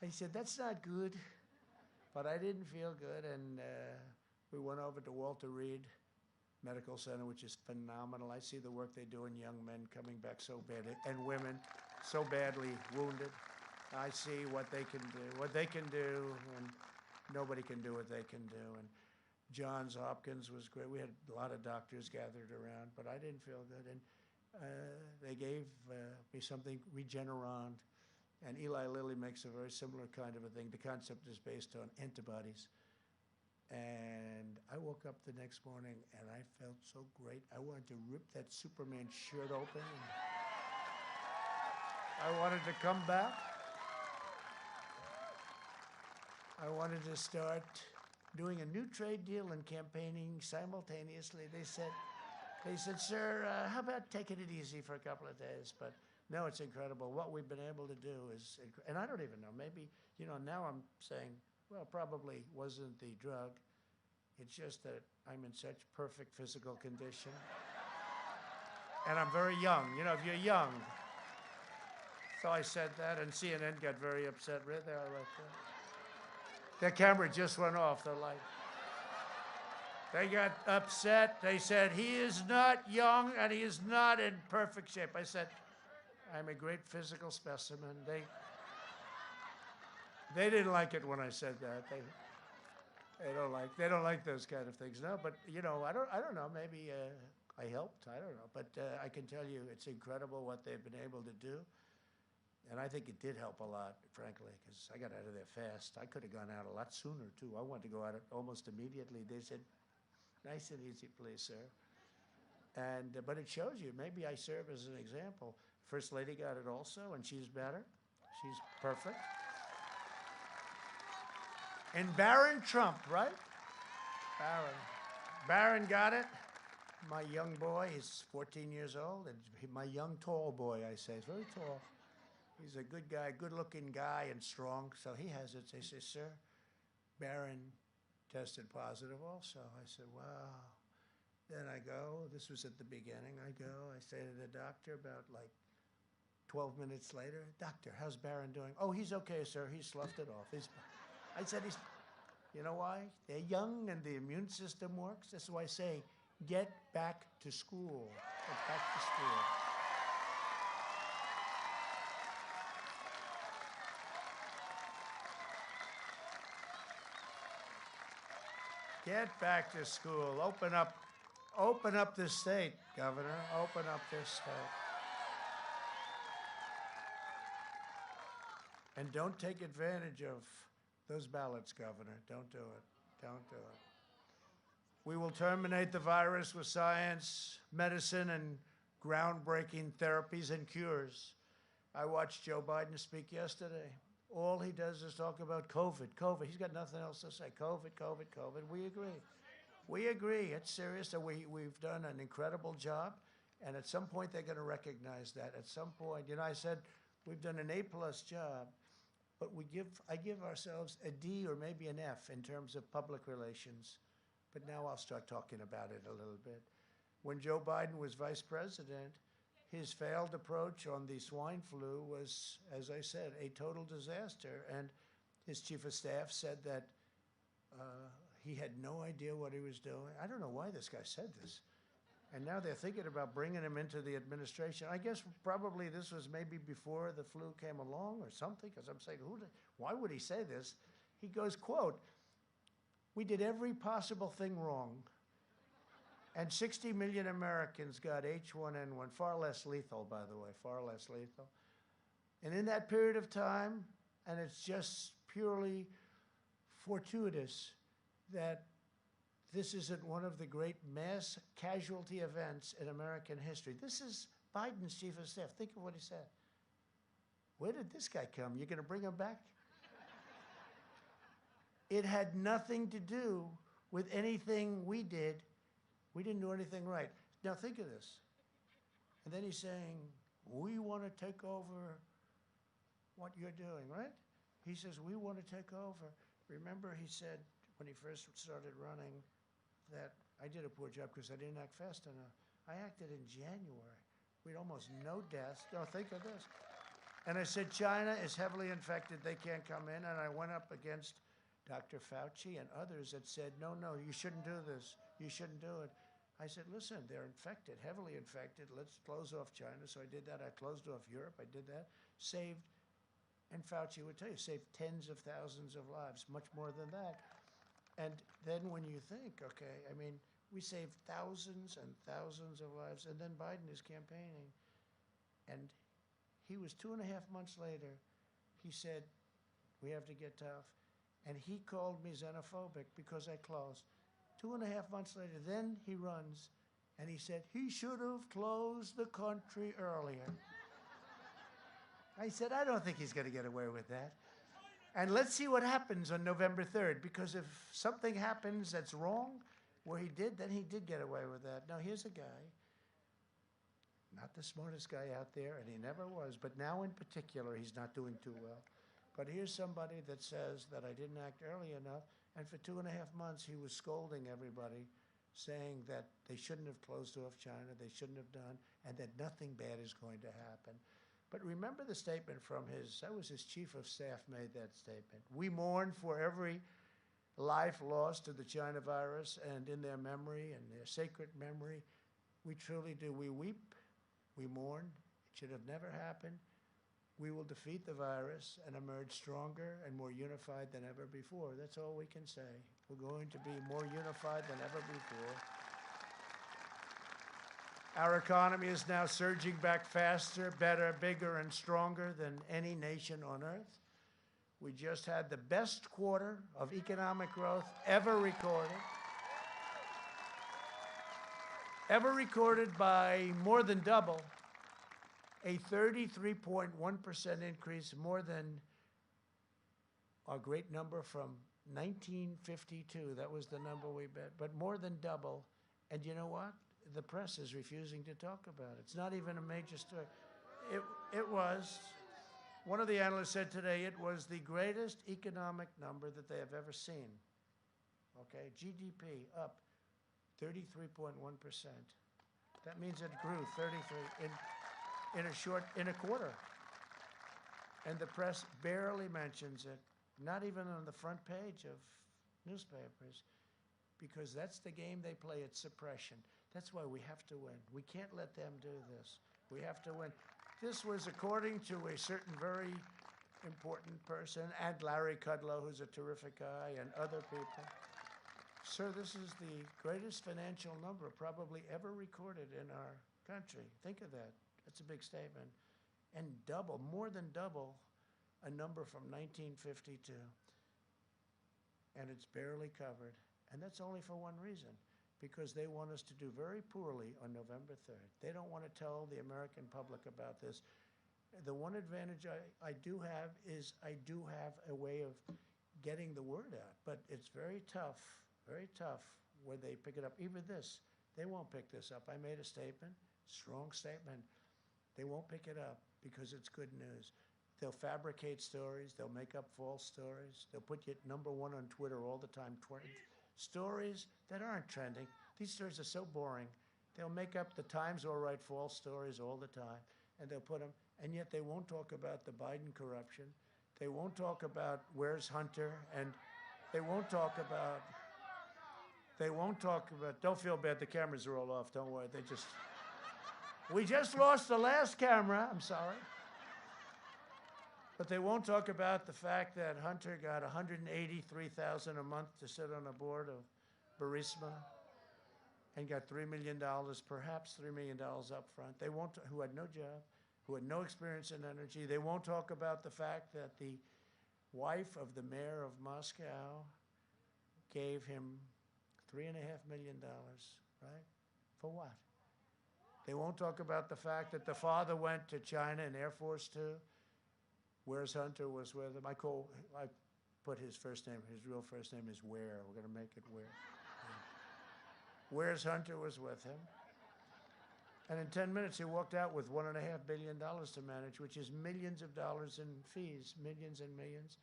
I said, that's not good. But I didn't feel good, and we went over to Walter Reed Medical Center, which is phenomenal. I see the work they do in young men coming back so badly, and women so badly wounded. I see what they can do, and nobody can do what they can do. And Johns Hopkins was great. We had a lot of doctors gathered around, but I didn't feel good. And they gave me something, Regeneron, and Eli Lilly makes a very similar kind of a thing. The concept is based on antibodies. And I woke up the next morning, and I felt so great. I wanted to rip that Superman shirt open. And I wanted to come back. I wanted to start doing a new trade deal and campaigning simultaneously. They said, sir, how about taking it easy for a couple of days? But No, it's incredible. What we've been able to do is, and I don't even know, maybe, you know, now I'm saying, well, probably wasn't the drug. It's just that I'm in such perfect physical condition. And I'm very young. You know, if you're young. So I said that, and CNN got very upset right there. Right there. Their camera just went off, the light. They got upset. They said, he is not young and he is not in perfect shape. I said, I'm a great physical specimen. They didn't like it when I said that. They don't like those kind of things. No, but you know, I don't know. Maybe I helped. I don't know. But I can tell you, it's incredible what they've been able to do. And I think it did help a lot, frankly, because I got out of there fast. I could have gone out a lot sooner, too. I wanted to go out almost immediately. They said, nice and easy, please, sir. And, but it shows you, maybe I serve as an example. First Lady got it also, and she's better. She's perfect. And Barron Trump, right? Barron got it. My young boy, he's 14 years old, and my young tall boy, I say, he's very tall. He's a good guy, good-looking guy and strong, so he has it. They say, sir, Barron tested positive also. I said, wow. Then I go, this was at the beginning, I say to the doctor about like 12 minutes later, doctor, how's Barron doing? Oh, he's okay, sir, he sloughed it off. I said, you know why? They're young and the immune system works. That's why I say, get back to school. Get back to school. Get back to school. Open up this state, Governor. Open up this state. And don't take advantage of those ballots, Governor. Don't do it. Don't do it. We will terminate the virus with science, medicine, and groundbreaking therapies and cures. I watched Joe Biden speak yesterday. All he does is talk about COVID. He's got nothing else to say. COVID. We agree. We agree. It's serious. So we've done an incredible job. And at some point, they're going to recognize that. At some point, you know, I said, we've done an A+ job, but I give ourselves a D or maybe an F in terms of public relations. But now I'll start talking about it a little bit. When Joe Biden was vice president, his failed approach on the swine flu was, as I said, a total disaster. And his chief of staff said that he had no idea what he was doing. I don't know why this guy said this. And now they're thinking about bringing him into the administration. I guess probably this was maybe before the flu came along or something, because I'm saying, why would he say this? He goes, quote, we did every possible thing wrong. And 60 million Americans got H1N1, far less lethal, by the way, far less lethal. And in that period of time, and it's just purely fortuitous that this isn't one of the great mass casualty events in American history. This is Biden's chief of staff. Think of what he said. Where did this guy come? You're going to bring him back? It had nothing to do with anything we did. We didn't do anything right. Now think of this. And then he's saying, we want to take over what you're doing, right? He says, we want to take over. Remember he said when he first started running that I did a poor job because I didn't act fast enough. I acted in January. We had almost no deaths. Now think of this. And I said, China is heavily infected. They can't come in. And I went up against Dr. Fauci and others that said, no, you shouldn't do this. You shouldn't do it. I said, listen, they're infected, heavily infected. Let's close off China. So I did that. I closed off Europe. I did that. Saved, and Fauci would tell you, saved tens of thousands of lives, much more than that. And then when you think, okay, I mean, we saved thousands and thousands of lives. And then Biden is campaigning. And he was 2.5 months later, he said, we have to get tough. And he called me xenophobic because I closed. 2.5 months later, then he runs, and he said, he should have closed the country earlier. I said, I don't think he's going to get away with that. And let's see what happens on November 3rd, because if something happens that's wrong, where he did, then he did get away with that. Now, here's a guy, not the smartest guy out there, and he never was, but now in particular, he's not doing too well. But here's somebody that says that I didn't act early enough, and for 2.5 months, he was scolding everybody, saying that they shouldn't have closed off China, they shouldn't have done, and that nothing bad is going to happen. But remember the statement from that was his chief of staff made that statement. We mourn for every life lost to the China virus, and in their memory and their sacred memory, we truly do. We weep, we mourn. It should have never happened. We will defeat the virus and emerge stronger and more unified than ever before. That's all we can say. We're going to be more unified than ever before. Our economy is now surging back faster, better, bigger, and stronger than any nation on earth. We just had the best quarter of economic growth ever recorded by more than double, a 33.1% increase, more than our great number from 1952. That was the number we bet, but more than double. And you know what? The press is refusing to talk about it. It's not even a major story. It was, one of the analysts said today, it was the greatest economic number that they have ever seen. Okay, GDP up 33.1%. That means it grew 33 in a quarter. And the press barely mentions it, not even on the front page of newspapers, because that's the game they play, it's suppression. That's why we have to win. We can't let them do this. We have to win. This was according to a certain very important person, and Larry Kudlow, who's a terrific guy, and other people. Sir, this is the greatest financial number probably ever recorded in our country. Think of that. That's a big statement. And double, more than double, a number from 1952. And it's barely covered. And that's only for one reason, because they want us to do very poorly on November 3rd. They don't want to tell the American public about this. The one advantage I do have is I do have a way of getting the word out, but it's very tough when they pick it up. Even this, they won't pick this up. I made a statement, strong statement. They won't pick it up because it's good news. They'll fabricate stories. They'll make up false stories. They'll put you at #1 on Twitter all the time. Stories that aren't trending. These stories are so boring. They'll make up, the Times will write false stories all the time, and they'll put them, and yet they won't talk about the Biden corruption. They won't talk about where's Hunter, and they won't talk about, don't feel bad, the cameras are all off, don't worry, we just lost the last camera, I'm sorry. But they won't talk about the fact that Hunter got $183,000 a month to sit on a board of Burisma and got $3 million, perhaps $3 million up front. They won't, who had no job, who had no experience in energy. They won't talk about the fact that the wife of the mayor of Moscow gave him $3.5 million, right? For what? They won't talk about the fact that the father went to China in Air Force Two. Where's Hunter was with him. I put his first name, his real first name is Ware. We're going to make it Ware. Where's Hunter was with him. And in 10 minutes, he walked out with $1.5 billion to manage, which is millions of dollars in fees, millions and millions.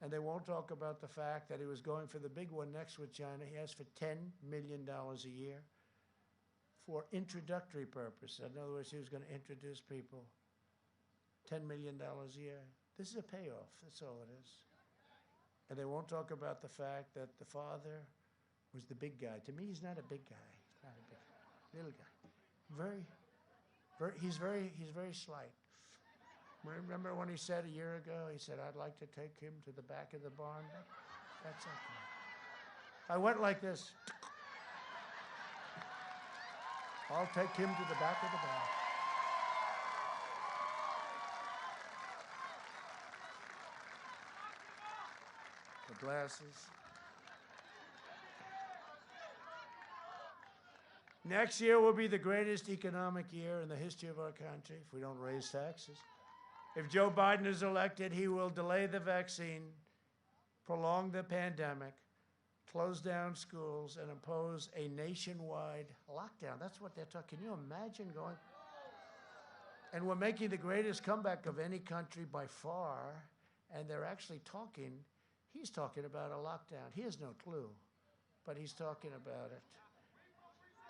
And they won't talk about the fact that he was going for the big one next with China. He asked for $10 million a year for introductory purposes. In other words, he was going to introduce people. $10 million a year. This is a payoff, that's all it is. And they won't talk about the fact that the father was the big guy. To me, he's not a big guy. He's not a big guy. Little guy. He's very slight. Remember when he said a year ago, he said, I'd like to take him to the back of the barn? That's okay. I went like this. I'll take him to the back of the barn. The glasses. Next year will be the greatest economic year in the history of our country if we don't raise taxes. If Joe Biden is elected, he will delay the vaccine, prolong the pandemic, close down schools, and impose a nationwide lockdown. That's what they're talking. Can you imagine going? And we're making the greatest comeback of any country by far, and they're actually talking, he's talking about a lockdown. He has no clue, but he's talking about it.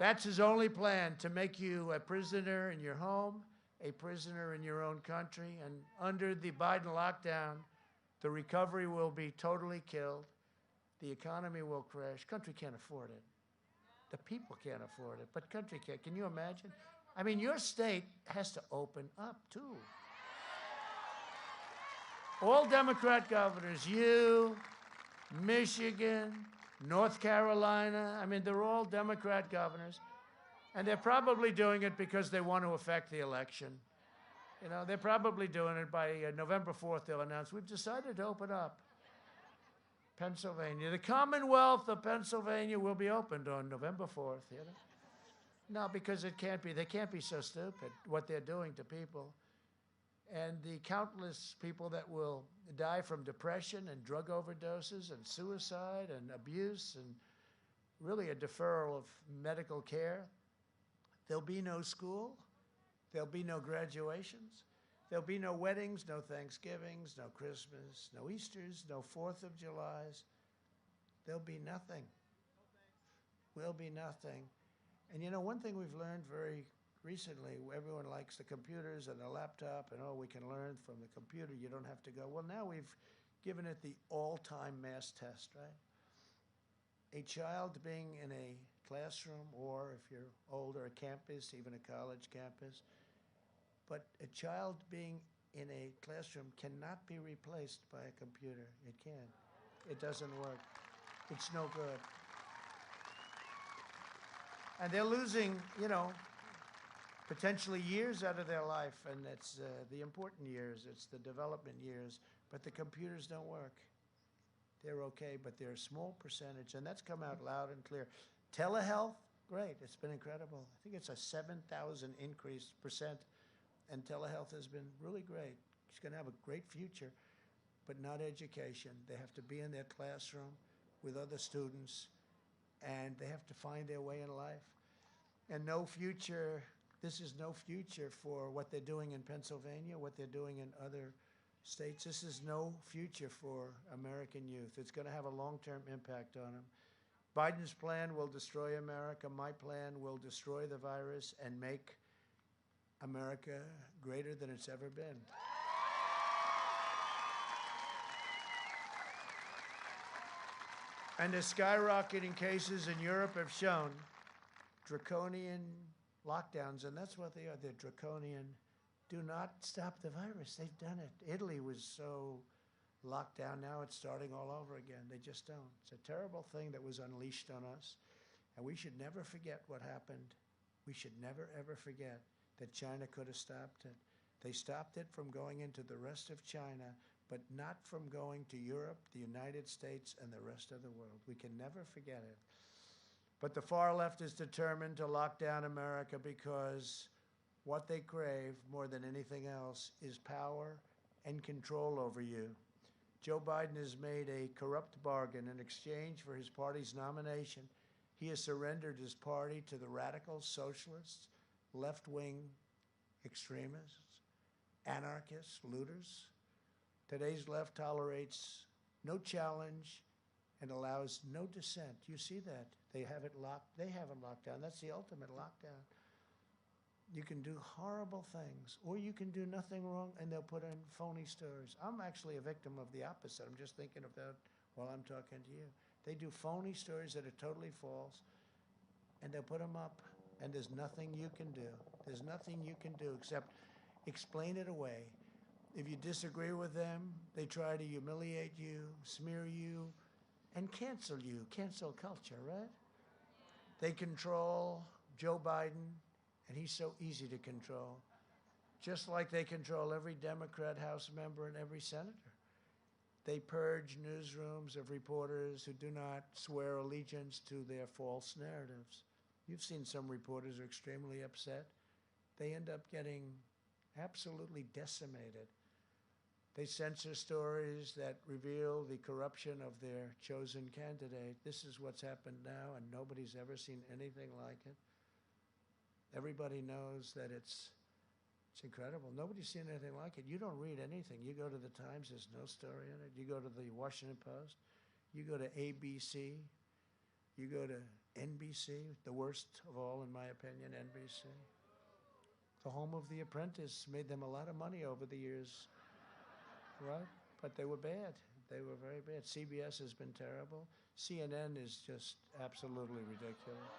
That's his only plan, to make you a prisoner in your home, a prisoner in your own country, and under the Biden lockdown, the recovery will be totally killed. The economy will crash. Country can't afford it. The people can't afford it, but country can. Can you imagine? I mean, your state has to open up, too. All Democrat governors, you, Michigan, North Carolina, I mean, they're all Democrat governors, and they're probably doing it because they want to affect the election. You know, they're probably doing it by November 4th, they'll announce, we've decided to open up Pennsylvania. The Commonwealth of Pennsylvania will be opened on November 4th, you know? No, because it can't be. They can't be so stupid, what they're doing to people. And the countless people that will die from depression and drug overdoses and suicide and abuse and really a deferral of medical care. There'll be no school. There'll be no graduations. There'll be no weddings, no Thanksgivings, no Christmas, no Easters, no 4th of Julys. There'll be nothing. Will be nothing. And you know, one thing we've learned very recently, everyone likes the computers and the laptop, and oh, we can learn from the computer, you don't have to go. Well, now we've given it the all-time mass test, right? A child being in a classroom, or if you're older, a campus, even a college campus, but a child being in a classroom cannot be replaced by a computer. It can't. It doesn't work. It's no good. And they're losing, you know, potentially years out of their life, and it's the important years, it's the development years, but the computers don't work. They're okay, but they're a small percentage, and that's come out loud and clear. Telehealth, great, it's been incredible. I think it's a 7,000 increase percent, and telehealth has been really great. It's gonna have a great future, but not education. They have to be in their classroom with other students, and they have to find their way in life. And no future, this is no future for what they're doing in Pennsylvania, what they're doing in other states. This is no future for American youth. It's going to have a long-term impact on them. Biden's plan will destroy America. My plan will destroy the virus and make America greater than it's ever been. And the skyrocketing cases in Europe have shown draconian lockdowns, and that's what they are. They're draconian. Do not stop the virus. They've done it. Italy was so locked down. Now it's starting all over again. They just don't. It's a terrible thing that was unleashed on us, and we should never forget what happened. We should never, ever forget that China could have stopped it. They stopped it from going into the rest of China, but not from going to Europe, the United States, and the rest of the world. We can never forget it. But the far left is determined to lock down America because what they crave more than anything else is power and control over you. Joe Biden has made a corrupt bargain in exchange for his party's nomination. He has surrendered his party to the radical socialists, left-wing extremists, anarchists, looters. Today's left tolerates no challenge and allows no dissent. You see that. They have it locked down. That's the ultimate lockdown. You can do horrible things, or you can do nothing wrong, and they'll put in phony stories. I'm actually a victim of the opposite. I'm just thinking of that while I'm talking to you. They do phony stories that are totally false, and they'll put them up, and there's nothing you can do. There's nothing you can do except explain it away. If you disagree with them, they try to humiliate you, smear you, and cancel you. Cancel culture, right? They control Joe Biden, and he's so easy to control, just like they control every Democrat House member and every senator. They purge newsrooms of reporters who do not swear allegiance to their false narratives. You've seen some reporters are extremely upset. They end up getting absolutely decimated. They censor stories that reveal the corruption of their chosen candidate. This is what's happened now, and nobody's ever seen anything like it. Everybody knows that it's It's incredible. Nobody's seen anything like it. You don't read anything. You go to the Times, there's no story in it. You go to the Washington Post, you go to ABC, you go to NBC, the worst of all, in my opinion, NBC. The home of The Apprentice made them a lot of money over the years, right? But they were bad. They were very bad. CBS has been terrible. CNN is just absolutely ridiculous.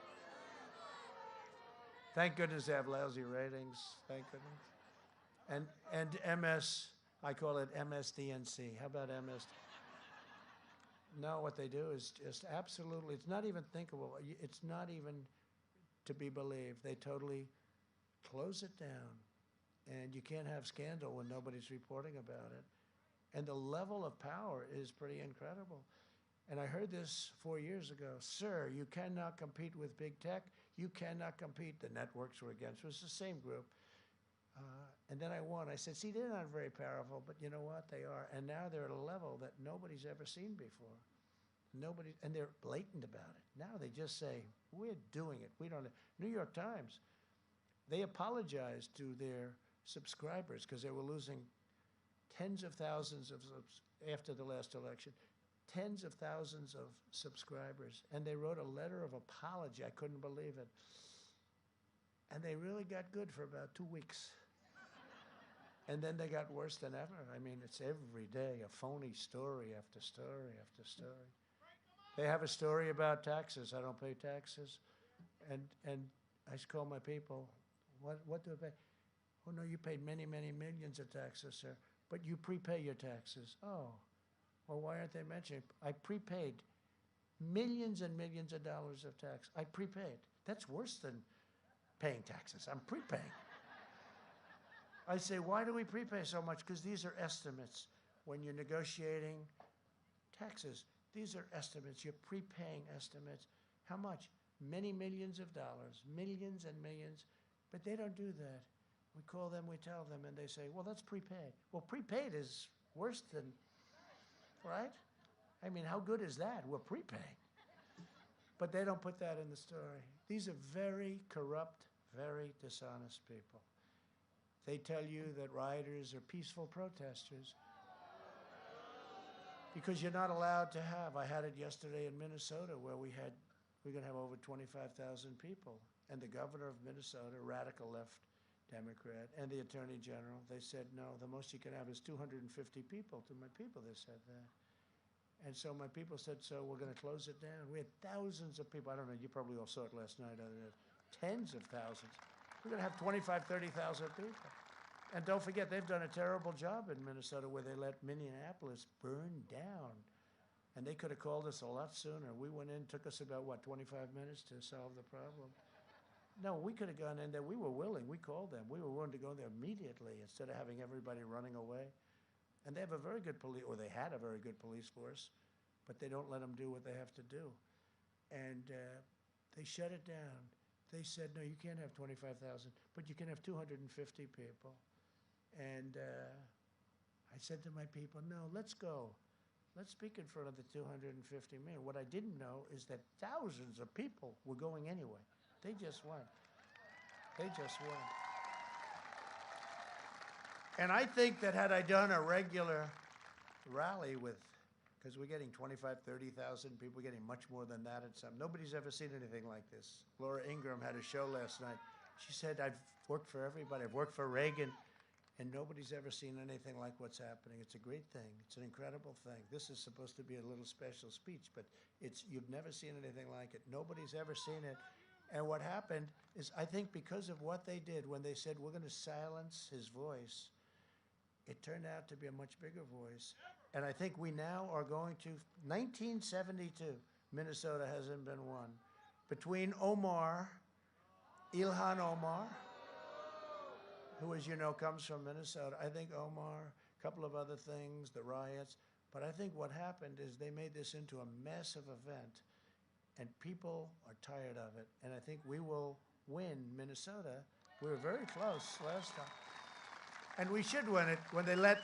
Thank goodness they have lousy ratings. Thank goodness. And MS, I call it MSDNC. How about MS? No, what they do is just absolutely, it's not even thinkable. It's not even to be believed. They totally close it down. And you can't have scandal when nobody's reporting about it. And the level of power is pretty incredible. And I heard this 4 years ago. Sir, you cannot compete with big tech. You cannot compete. The networks were against. It was the same group. And then I won. I said, see, they're not very powerful, but you know what? They are. And now they're at a level that nobody's ever seen before. Nobody, and they're blatant about it. Now they just say, we're doing it. We don't. New York Times, they apologized to their subscribers because they were losing tens of thousands of, after the last election, tens of thousands of subscribers. And they wrote a letter of apology. I couldn't believe it. And they really got good for about 2 weeks. And then they got worse than ever. I mean, it's every day a phony story after story after story. They have a story about taxes. I don't pay taxes. And I call my people, what do I pay? Oh, no, you paid many, many millions of taxes, sir. But you prepay your taxes. Oh, well, why aren't they mentioning? I prepaid millions and millions of dollars of tax. I prepaid. That's worse than paying taxes. I'm prepaying. I say, why do we prepay so much? Because these are estimates. When you're negotiating taxes, these are estimates. You're prepaying estimates. How much? Many millions of dollars, millions and millions. But they don't do that. We call them, we tell them, and they say, well, that's prepaid. Well, prepaid is worse than, right? I mean, how good is that? We're prepaying. But they don't put that in the story. These are very corrupt, very dishonest people. They tell you that rioters are peaceful protesters because you're not allowed to have. I had it yesterday in Minnesota where we're going to have over 25,000 people. And the governor of Minnesota, radical left Democrat, and the attorney general, they said, no, the most you can have is 250 people. To my people, they said that. And so my people said, so we're going to close it down. We had thousands of people. I don't know, you probably all saw it last night. Tens of thousands. We're going to have 25,000, 30,000 people. And don't forget, they've done a terrible job in Minnesota where they let Minneapolis burn down. And they could have called us a lot sooner. We went in, took us about, 25 minutes to solve the problem. No, we could have gone in there. We were willing. We called them. We were willing to go there immediately instead of having everybody running away. And they have a very good police, or they had a very good police force, but they don't let them do what they have to do. And they shut it down. They said, no, you can't have 25,000, but you can have 250 people. And I said to my people, no, let's go. Let's speak in front of the 250 million. What I didn't know is that thousands of people were going anyway. They just went. They just went. And I think that had I done a regular rally with, because we're getting 25, 30,000 people, we're getting much more than that at some. Nobody's ever seen anything like this. Laura Ingraham had a show last night. She said, I've worked for everybody. I've worked for Reagan, and nobody's ever seen anything like what's happening. It's a great thing. It's an incredible thing. This is supposed to be a little special speech, but you've never seen anything like it. Nobody's ever seen it. And what happened is, I think because of what they did when they said, we're going to silence his voice, it turned out to be a much bigger voice. And I think we now are going to, 1972, Minnesota hasn't been won. Between Ilhan Omar, who, as you know, comes from Minnesota, I think Omar, a couple of other things, the riots, but I think what happened is they made this into a massive event, and people are tired of it. And I think we will win Minnesota. We were very close last time. And we should win it. When they let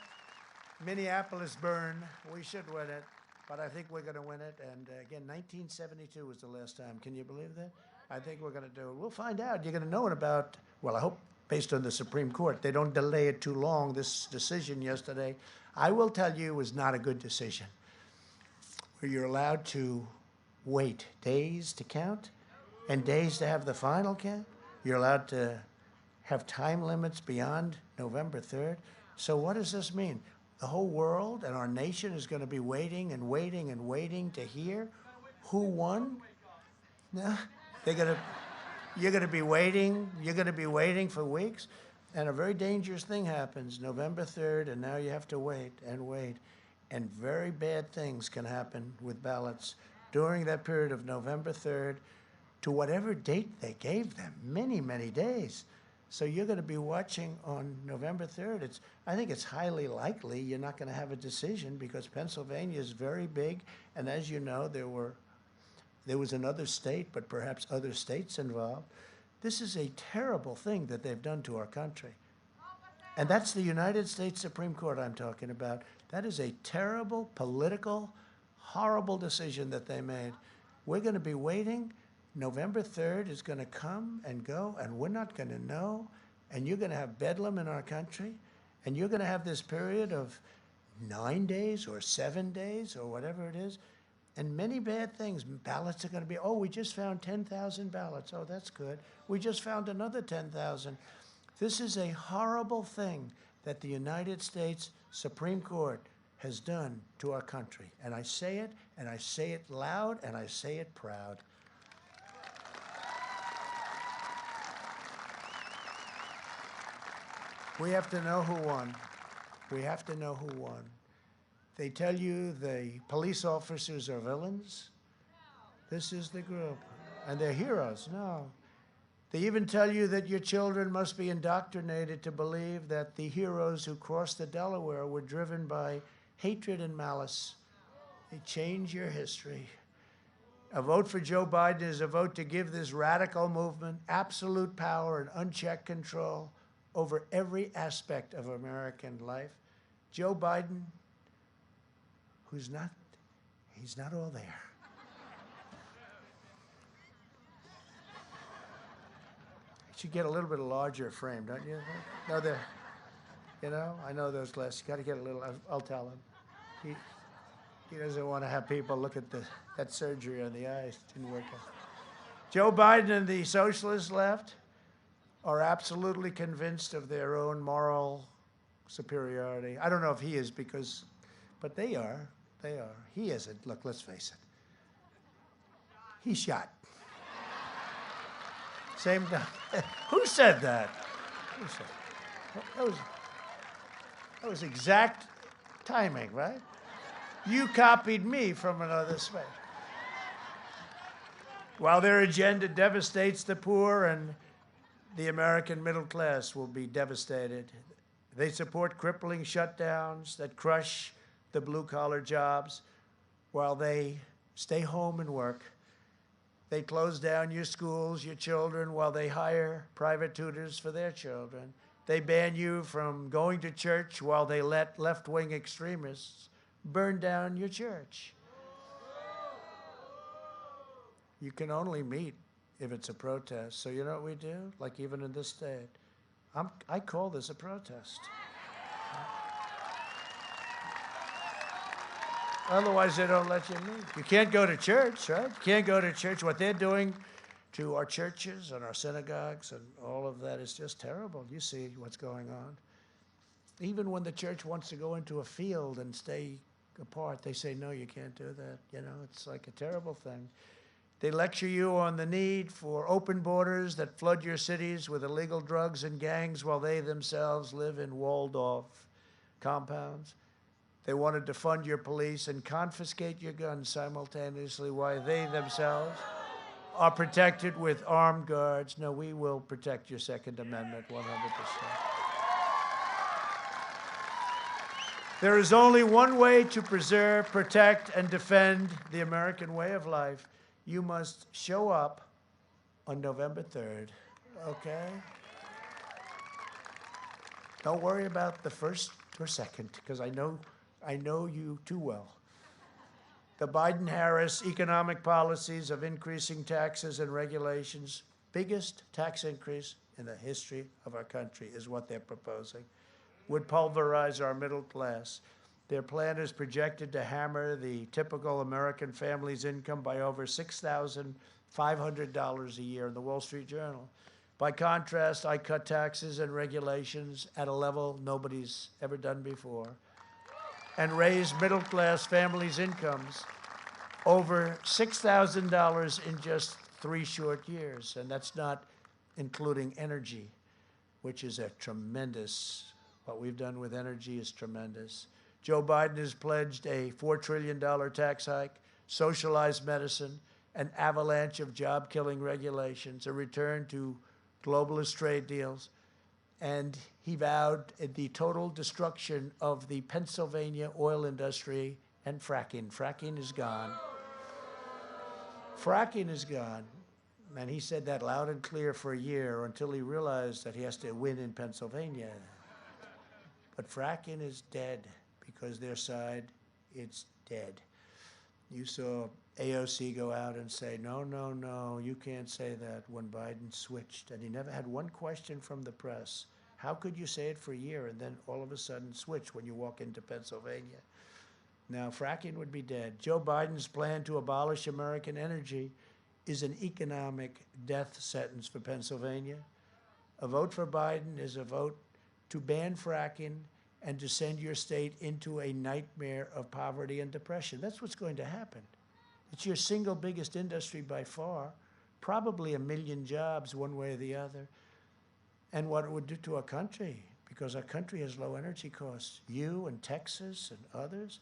Minneapolis burn, we should win it. But I think we're going to win it. And again, 1972 was the last time. Can you believe that? I think we're going to do it. We'll find out. You're going to know in about, well, I hope based on the Supreme Court. They don't delay it too long. This decision yesterday, I will tell you, was not a good decision, where you're allowed to wait days to count and days to have the final count. You're allowed to have time limits beyond November 3rd. So what does this mean? The whole world and our nation is going to be waiting and waiting and waiting to hear who won? No, you're going to be waiting. You're going to be waiting for weeks. And a very dangerous thing happens November 3rd, and now you have to wait and wait. And very bad things can happen with ballots during that period of November 3rd to whatever date they gave them, many, many days. So you're going to be watching on November 3rd. I think it's highly likely you're not going to have a decision because Pennsylvania is very big. And as you know, there was another state, but perhaps other states involved. This is a terrible thing that they've done to our country. And that's the United States Supreme Court I'm talking about. That is a terrible, political, horrible decision that they made. We're going to be waiting. November 3rd is going to come and go, and we're not going to know. And you're going to have bedlam in our country. And you're going to have this period of 9 days or 7 days or whatever it is. And many bad things. Ballots are going to be, oh, we just found 10,000 ballots. Oh, that's good. We just found another 10,000. This is a horrible thing that the United States Supreme Court has done to our country. And I say it loud, and I say it proud. We have to know who won. We have to know who won. They tell you the police officers are villains. This is the group. And they're heroes. No. They even tell you that your children must be indoctrinated to believe that the heroes who crossed the Delaware were driven by hatred and malice. They change your history. A vote for Joe Biden is a vote to give this radical movement absolute power and unchecked control over every aspect of American life. Joe Biden, he's not all there. You should get a little bit larger frame, don't you? No, I know those glasses. You got to get a little. I'll tell him. He doesn't want to have people look at that surgery on the eyes. It didn't work out. Joe Biden and the socialist left are absolutely convinced of their own moral superiority. I don't know if he is but they are. They are. He isn't. Look, let's face it. He's shot. Same time. Who said that? Who said that was exact timing, right? You copied me from another space. While their agenda devastates the poor and the American middle class will be devastated. They support crippling shutdowns that crush the blue-collar jobs while they stay home and work. They close down your schools, your children, while they hire private tutors for their children. They ban you from going to church while they let left-wing extremists burn down your church. You can only meet if it's a protest. So you know what we do? Like even in this state, I call this a protest. Otherwise, they don't let you meet. You can't go to church, right? You can't go to church. What they're doing to our churches and our synagogues and all of that is just terrible. You see what's going on. Even when the church wants to go into a field and stay apart, they say, no, you can't do that. You know, it's like a terrible thing. They lecture you on the need for open borders that flood your cities with illegal drugs and gangs while they themselves live in walled-off compounds. They want to defund your police and confiscate your guns simultaneously while they themselves are protected with armed guards. No, we will protect your Second Amendment 100%. There is only one way to preserve, protect, and defend the American way of life. You must show up on November 3rd, okay? Don't worry about the first or second, because I know you too well. The Biden-Harris economic policies of increasing taxes and regulations, biggest tax increase in the history of our country is what they're proposing. Would pulverize our middle class. Their plan is projected to hammer the typical American family's income by over $6,500 a year in the Wall Street Journal. By contrast, I cut taxes and regulations at a level nobody's ever done before and raise middle-class families' incomes over $6,000 in just 3 short years. And that's not including energy, which is a tremendous, what we've done with energy is tremendous. Joe Biden has pledged a $4 trillion tax hike, socialized medicine, an avalanche of job-killing regulations, a return to globalist trade deals, and he vowed the total destruction of the Pennsylvania oil industry and fracking. Fracking is gone. Fracking is gone. And he said that loud and clear for a year until he realized that he has to win in Pennsylvania. But fracking is dead because their side, it's dead. You saw AOC go out and say, no, no, no, you can't say that when Biden switched. And he never had one question from the press. How could you say it for a year and then all of a sudden switch when you walk into Pennsylvania? Now, fracking would be dead. Joe Biden's plan to abolish American energy is an economic death sentence for Pennsylvania. A vote for Biden is a vote to ban fracking and to send your state into a nightmare of poverty and depression. That's what's going to happen. It's your single biggest industry by far, probably 1 million jobs one way or the other. And what it would do to our country, because our country has low energy costs. You and Texas and others.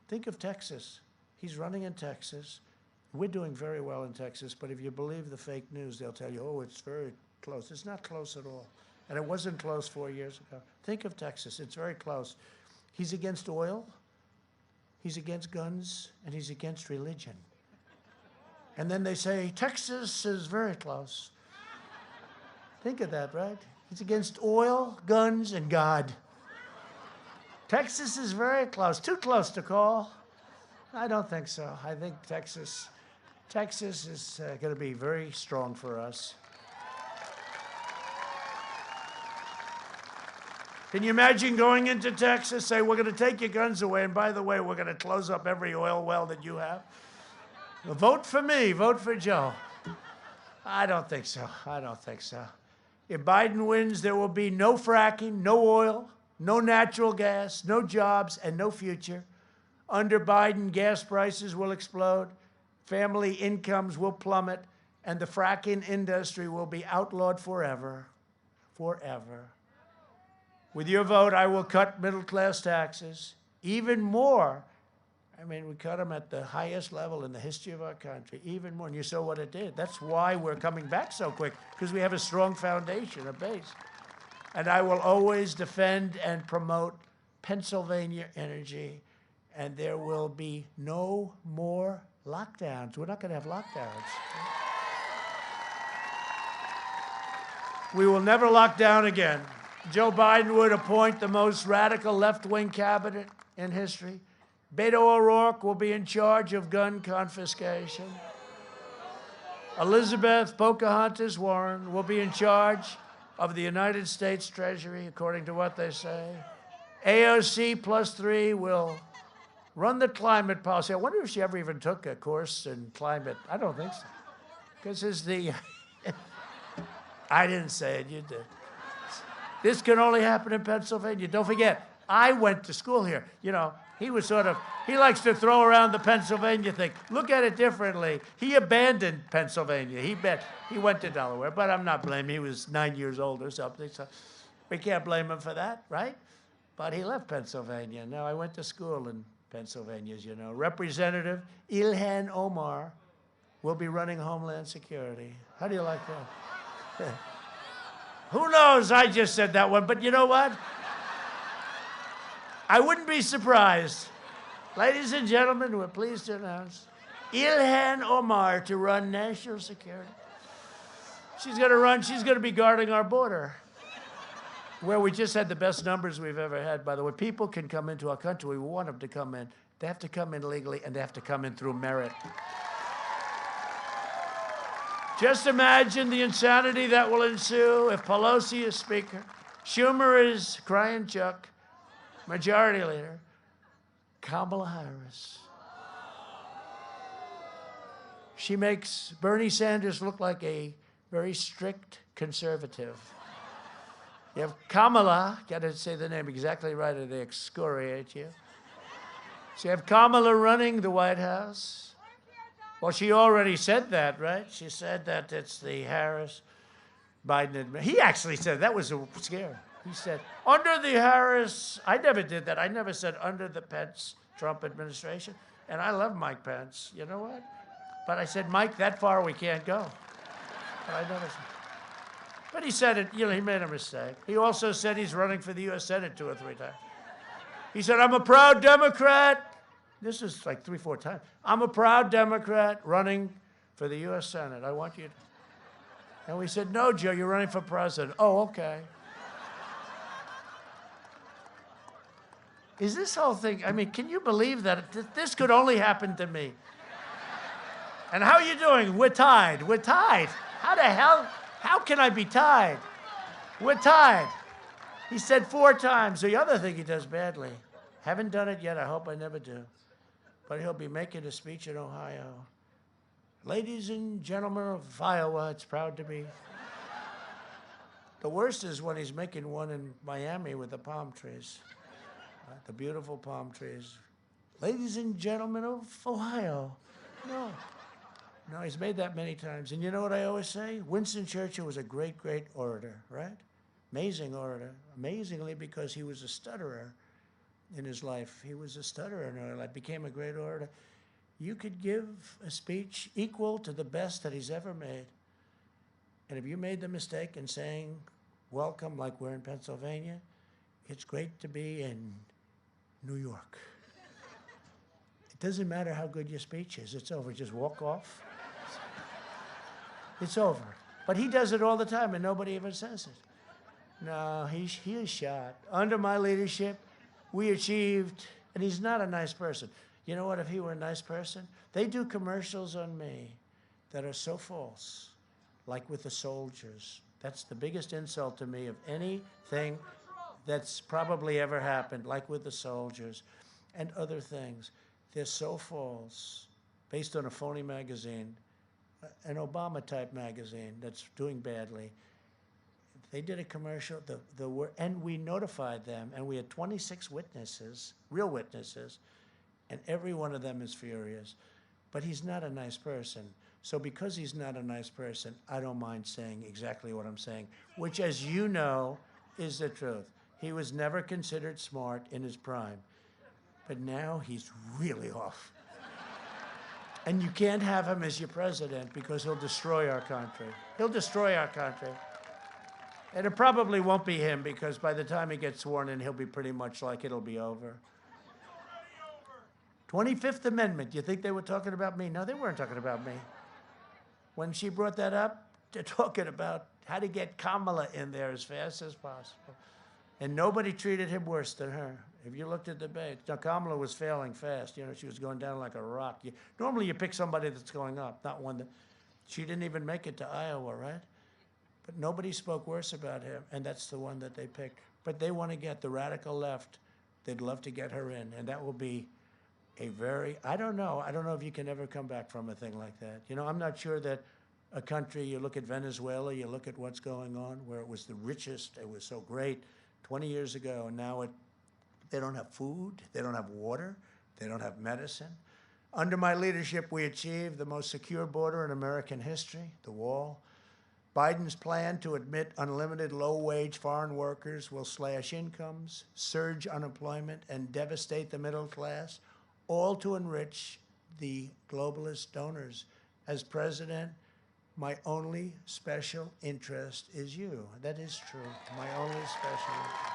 Think of Texas. He's running in Texas. We're doing very well in Texas, but if you believe the fake news, they'll tell you, oh, it's very close. It's not close at all. And it wasn't close 4 years ago. Think of Texas. It's very close. He's against oil, he's against guns, and he's against religion. And then they say, Texas is very close. Think of that, right? He's against oil, guns, and God. Texas is very close. Too close to call. I don't think so. I think Texas is going to be very strong for us. Can you imagine going into Texas, say, we're going to take your guns away, and by the way, we're going to close up every oil well that you have? Well, vote for me, vote for Joe. I don't think so. I don't think so. If Biden wins, there will be no fracking, no oil, no natural gas, no jobs, and no future. Under Biden, gas prices will explode, family incomes will plummet, and the fracking industry will be outlawed forever, forever. With your vote, I will cut middle-class taxes even more. I mean, we cut them at the highest level in the history of our country, even more. And you saw what it did. That's why we're coming back so quick, because we have a strong foundation, a base. And I will always defend and promote Pennsylvania energy, and there will be no more lockdowns. We're not going to have lockdowns. We will never lock down again. Joe Biden would appoint the most radical left-wing cabinet in history. Beto O'Rourke will be in charge of gun confiscation. Elizabeth Pocahontas Warren will be in charge of the United States Treasury, according to what they say. AOC +3 will run the climate policy. I wonder if she ever even took a course in climate. I don't think so. Because it's the... I didn't say it, you did. This can only happen in Pennsylvania. Don't forget, I went to school here. You know, he was sort of, he likes to throw around the Pennsylvania thing. Look at it differently. He abandoned Pennsylvania. He went to Delaware, but I'm not blaming him. He was 9 years old or something, so we can't blame him for that, right? But he left Pennsylvania. Now, I went to school in Pennsylvania, as you know. Representative Ilhan Omar will be running Homeland Security. How do you like that? Who knows? I just said that one, but you know what? I wouldn't be surprised. Ladies and gentlemen, we're pleased to announce Ilhan Omar to run national security. She's going to be guarding our border, where we just had the best numbers we've ever had, by the way. People can come into our country. We want them to come in. They have to come in legally, and they have to come in through merit. Just imagine the insanity that will ensue if Pelosi is Speaker, Schumer is crying Chuck, Majority Leader, Kamala Harris. She makes Bernie Sanders look like a very strict conservative. You have Kamala, got to say the name exactly right or they excoriate you. So you have Kamala running the White House. Well, she already said that, right? She said that it's the Harris-Biden administration. He actually said, that was scary. He said, under the Harris, I never did that. I never said under the Pence-Trump administration. And I love Mike Pence. You know what? But I said, Mike, that far we can't go. But I never said. But he said it, you know, he made a mistake. He also said he's running for the U.S. Senate 2 or 3 times. He said, I'm a proud Democrat. This is like 3 or 4 times. I'm a proud Democrat running for the U.S. Senate. I want you to. And we said, no, Joe, you're running for president. Oh, okay. Is this whole thing, I mean, can you believe that this could only happen to me? And how are you doing? We're tied. We're tied. How the hell? How can I be tied? We're tied. He said 4 times. The other thing he does badly. Haven't done it yet. I hope I never do. But he'll be making a speech in Ohio. Ladies and gentlemen of Iowa, it's proud to be. The worst is when he's making one in Miami with the palm trees. The beautiful palm trees. Ladies and gentlemen of Ohio. No. No, he's made that many times. And you know what I always say? Winston Churchill was a great, great orator, right? Amazing orator. Amazingly because he was a stutterer in his life. He was a stutterer in his life, became a great orator. You could give a speech equal to the best that he's ever made. And if you made the mistake in saying, welcome, like we're in Pennsylvania, it's great to be in New York. It doesn't matter how good your speech is. It's over. Just walk off. It's over. But he does it all the time, and nobody ever says it. No, he is shot. Under my leadership, we achieved, and he's not a nice person. You know what, if he were a nice person? They do commercials on me that are so false, like with the soldiers. That's the biggest insult to me of anything that's probably ever happened, like with the soldiers and other things. They're so false, based on a phony magazine, an Obama-type magazine that's doing badly. They did a commercial, and we notified them, and we had 26 witnesses, real witnesses, and every one of them is furious. But he's not a nice person. So because he's not a nice person, I don't mind saying exactly what I'm saying, which, as you know, is the truth. He was never considered smart in his prime. But now he's really off. And you can't have him as your president because he'll destroy our country. He'll destroy our country. And it probably won't be him because by the time he gets sworn in, he'll be pretty much like it'll be over. 25th Amendment, you think they were talking about me? No, they weren't talking about me. When she brought that up, they're talking about how to get Kamala in there as fast as possible. And nobody treated him worse than her. If you looked at the debate, now Kamala was failing fast. You know, she was going down like a rock. Normally you pick somebody that's going up, not one that, she didn't even make it to Iowa, right? But nobody spoke worse about him, and that's the one that they picked. But they want to get the radical left. They'd love to get her in, and that will be a very, I don't know if you can ever come back from a thing like that. You know, I'm not sure that a country, you look at Venezuela, you look at what's going on, where it was the richest, it was so great 20 years ago, and now they don't have food, they don't have water, they don't have medicine. Under my leadership, we achieved the most secure border in American history, the wall. Biden's plan to admit unlimited low-wage foreign workers will slash incomes, surge unemployment, and devastate the middle class, all to enrich the globalist donors. As president, my only special interest is you. That is true, my only special interest.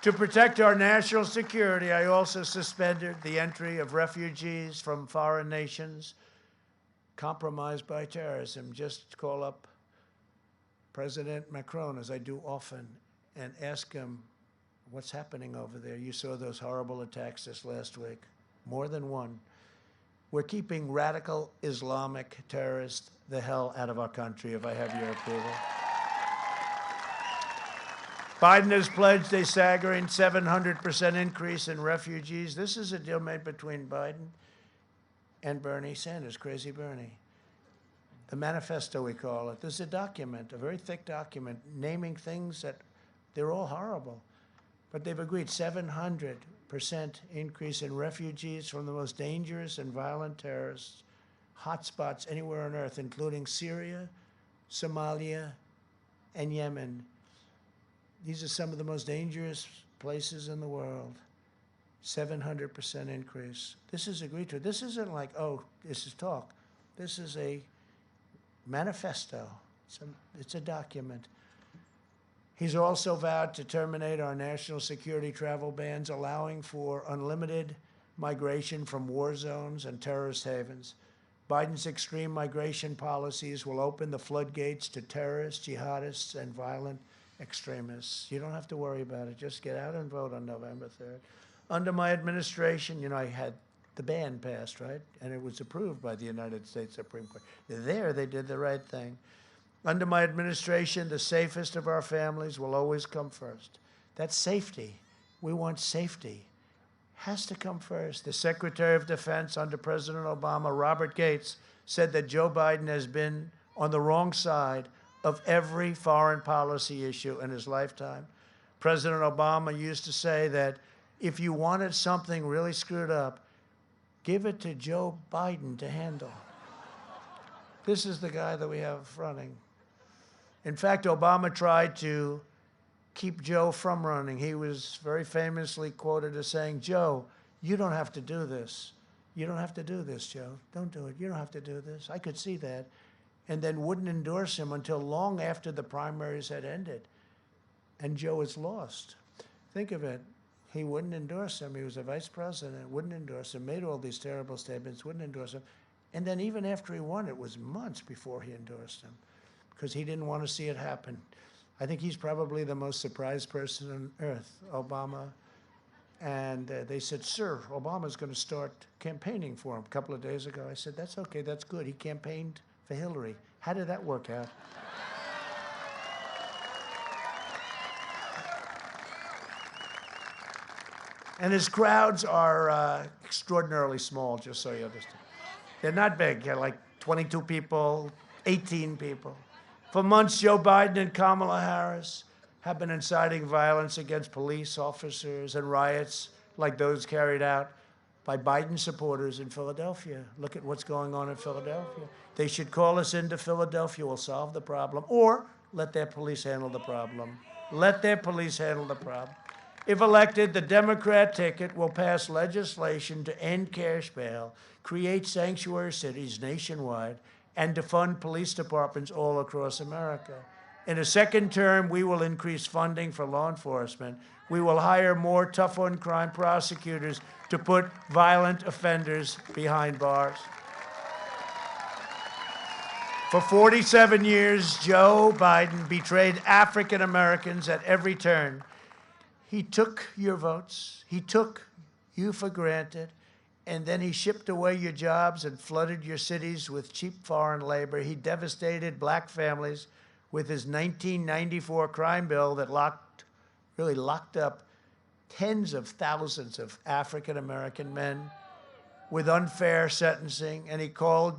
To protect our national security, I also suspended the entry of refugees from foreign nations compromised by terrorism. Just call up President Macron, as I do often, and ask him what's happening over there. You saw those horrible attacks this last week, more than one. We're keeping radical Islamic terrorists the hell out of our country, if I have your approval. Biden has pledged a staggering 700% increase in refugees. This is a deal made between Biden and Bernie Sanders, Crazy Bernie. The manifesto, we call it. This is a document, a very thick document, naming things that they're all horrible. But they've agreed 700% increase in refugees from the most dangerous and violent terrorists, hotspots anywhere on earth, including Syria, Somalia, and Yemen. These are some of the most dangerous places in the world. 700% increase. This is agreed to. This isn't like, oh, this is talk. This is a manifesto. It's a document. He's also vowed to terminate our national security travel bans, allowing for unlimited migration from war zones and terrorist havens. Biden's extreme migration policies will open the floodgates to terrorists, jihadists, and violent extremists. You don't have to worry about it. Just get out and vote on November 3rd. Under my administration, you know, I had the ban passed, right? And it was approved by the United States Supreme Court. There, they did the right thing. Under my administration, the safest of our families will always come first. That's safety. We want safety. Has to come first. The Secretary of Defense under President Obama, Robert Gates, said that Joe Biden has been on the wrong side of every foreign policy issue in his lifetime. President Obama used to say that if you wanted something really screwed up, give it to Joe Biden to handle. This is the guy that we have running. In fact, Obama tried to keep Joe from running. He was very famously quoted as saying, Joe, you don't have to do this. You don't have to do this, Joe. Don't do it. You don't have to do this. I could see that. And then wouldn't endorse him until long after the primaries had ended. And Joe is lost. Think of it. He wouldn't endorse him. He was a vice president, wouldn't endorse him, made all these terrible statements, wouldn't endorse him. And then even after he won, it was months before he endorsed him because he didn't want to see it happen. I think he's probably the most surprised person on earth, Obama. And they said, sir, Obama's going to start campaigning for him a couple of days ago. I said, that's okay, that's good. He campaigned for Hillary. How did that work out? And his crowds are extraordinarily small, just so you understand. They're not big. They're like 22 people, 18 people. For months, Joe Biden and Kamala Harris have been inciting violence against police officers and riots like those carried out by Biden supporters in Philadelphia. Look at what's going on in Philadelphia. They should call us into Philadelphia. We'll solve the problem. Or let their police handle the problem. Let their police handle the problem. If elected, the Democrat ticket will pass legislation to end cash bail, create sanctuary cities nationwide, and defund police departments all across America. In a second term, we will increase funding for law enforcement. We will hire more tough-on-crime prosecutors to put violent offenders behind bars. For 47 years, Joe Biden betrayed African Americans at every turn. He took your votes, he took you for granted, and then he shipped away your jobs and flooded your cities with cheap foreign labor. He devastated black families with his 1994 crime bill that really locked up tens of thousands of African-American men with unfair sentencing, and he called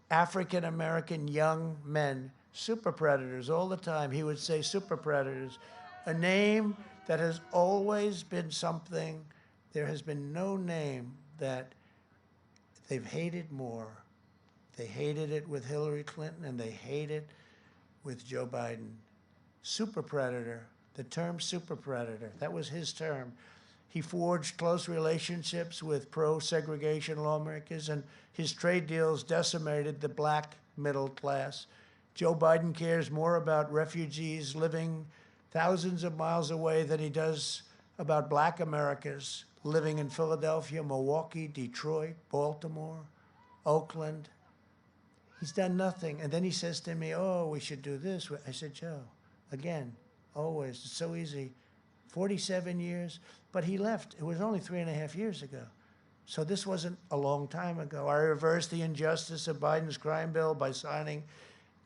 African-American young men super predators all the time. He would say super predators, a name that has always been something. There has been no name that they've hated more. They hated it with Hillary Clinton, and they hate it with Joe Biden. Super predator, the term super predator, that was his term. He forged close relationships with pro-segregation lawmakers, and his trade deals decimated the black middle class. Joe Biden cares more about refugees living thousands of miles away than he does about black Americans living in Philadelphia, Milwaukee, Detroit, Baltimore, Oakland. He's done nothing. And then he says to me, oh, we should do this. I said, Joe, again, always, it's so easy. 47 years, but he left. It was only 3.5 years ago. So this wasn't a long time ago. I reversed the injustice of Biden's crime bill by signing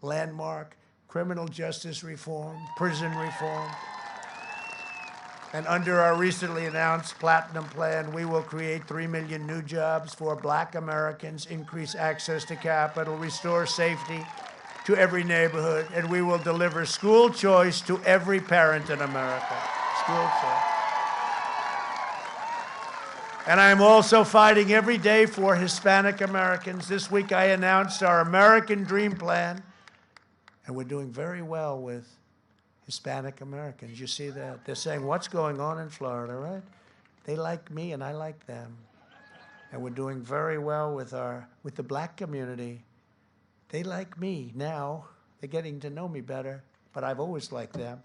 landmark criminal justice reform, prison reform. And under our recently announced Platinum Plan, we will create 3 million new jobs for Black Americans, increase access to capital, restore safety to every neighborhood, and we will deliver school choice to every parent in America. School choice. And I'm also fighting every day for Hispanic Americans. This week I announced our American Dream Plan, and we're doing very well with Hispanic Americans. You see that? They're saying, what's going on in Florida, right? They like me and I like them. And we're doing very well with the Black community. They like me now. They're getting to know me better, but I've always liked them.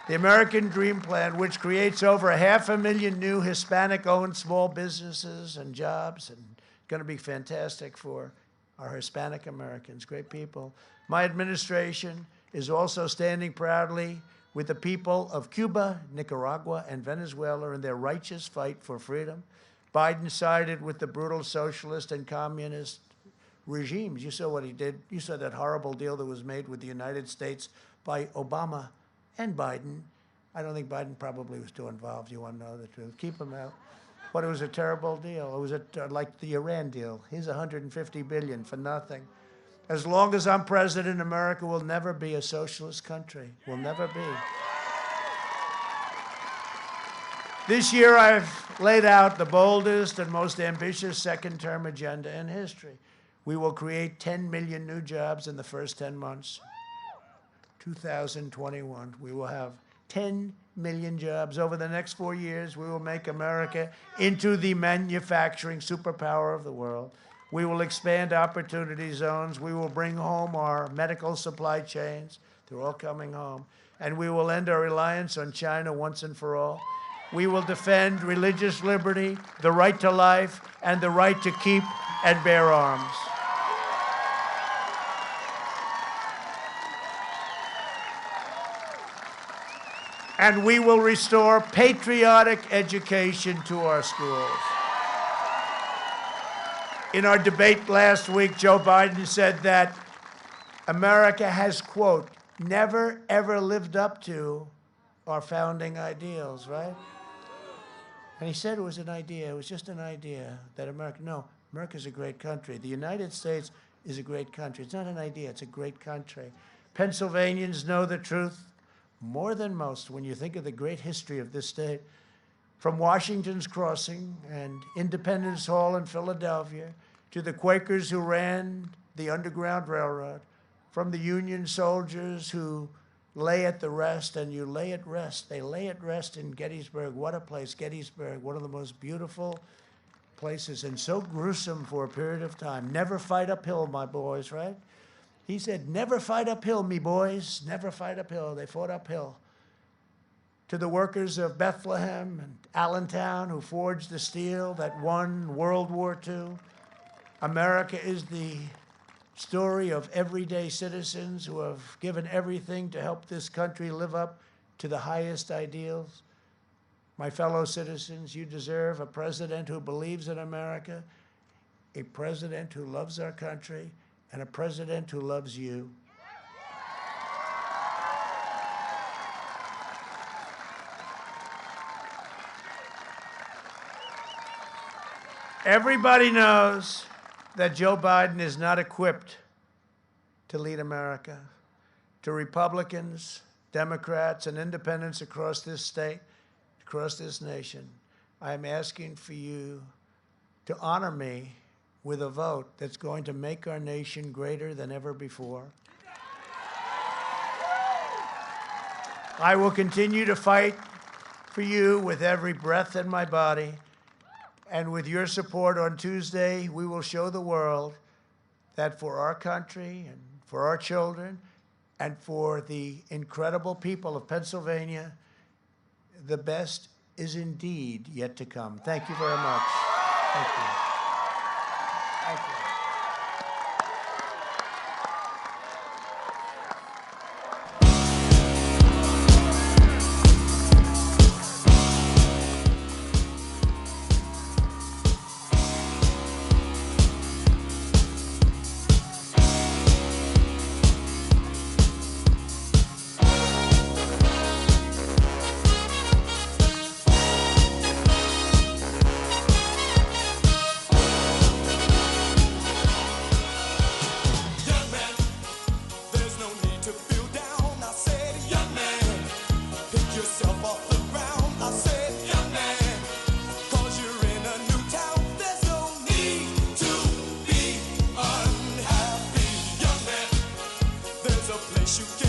The American Dream Plan, which creates over 500,000 new Hispanic-owned small businesses and jobs, and going to be fantastic for our Hispanic Americans, great people. My administration is also standing proudly with the people of Cuba, Nicaragua, and Venezuela in their righteous fight for freedom. Biden sided with the brutal socialist and communist regimes. You saw what he did. You saw that horrible deal that was made with the United States by Obama and Biden. I don't think Biden probably was too involved. You want to know the truth. Keep him out. But it was a terrible deal. It was like the Iran deal. Here's $150 billion for nothing. As long as I'm president, America will never be a socialist country. Will never be. This year, I've laid out the boldest and most ambitious second-term agenda in history. We will create 10 million new jobs in the first 10 months. 2021, we will have 10 million jobs. Over the next 4 years, we will make America into the manufacturing superpower of the world. We will expand opportunity zones. We will bring home our medical supply chains. They're all coming home. And we will end our reliance on China once and for all. We will defend religious liberty, the right to life, and the right to keep and bear arms. And we will restore patriotic education to our schools. In our debate last week, Joe Biden said that America has, quote, never, ever lived up to our founding ideals, right? And he said it was an idea. It was just an idea that America's a great country. The United States is a great country. It's not an idea. It's a great country. Pennsylvanians know the truth more than most when you think of the great history of this state. From Washington's Crossing and Independence Hall in Philadelphia to the Quakers who ran the Underground Railroad, from the Union soldiers who lay at the rest, and you lay at rest. They lay at rest in Gettysburg. What a place, Gettysburg, one of the most beautiful places, and so gruesome for a period of time. Never fight uphill, my boys, right? He said, never fight uphill, me boys, never fight uphill. They fought uphill. To the workers of Bethlehem and Allentown who forged the steel that won World War II, America is the story of everyday citizens who have given everything to help this country live up to the highest ideals. My fellow citizens, you deserve a president who believes in America, a president who loves our country, and a president who loves you. Everybody knows that Joe Biden is not equipped to lead America. To Republicans, Democrats, and independents across this state, across this nation, I am asking for you to honor me with a vote that's going to make our nation greater than ever before. I will continue to fight for you with every breath in my body. And with your support on Tuesday, we will show the world that for our country and for our children and for the incredible people of Pennsylvania, the best is indeed yet to come. Thank you very much. Thank you. Thank you. wish you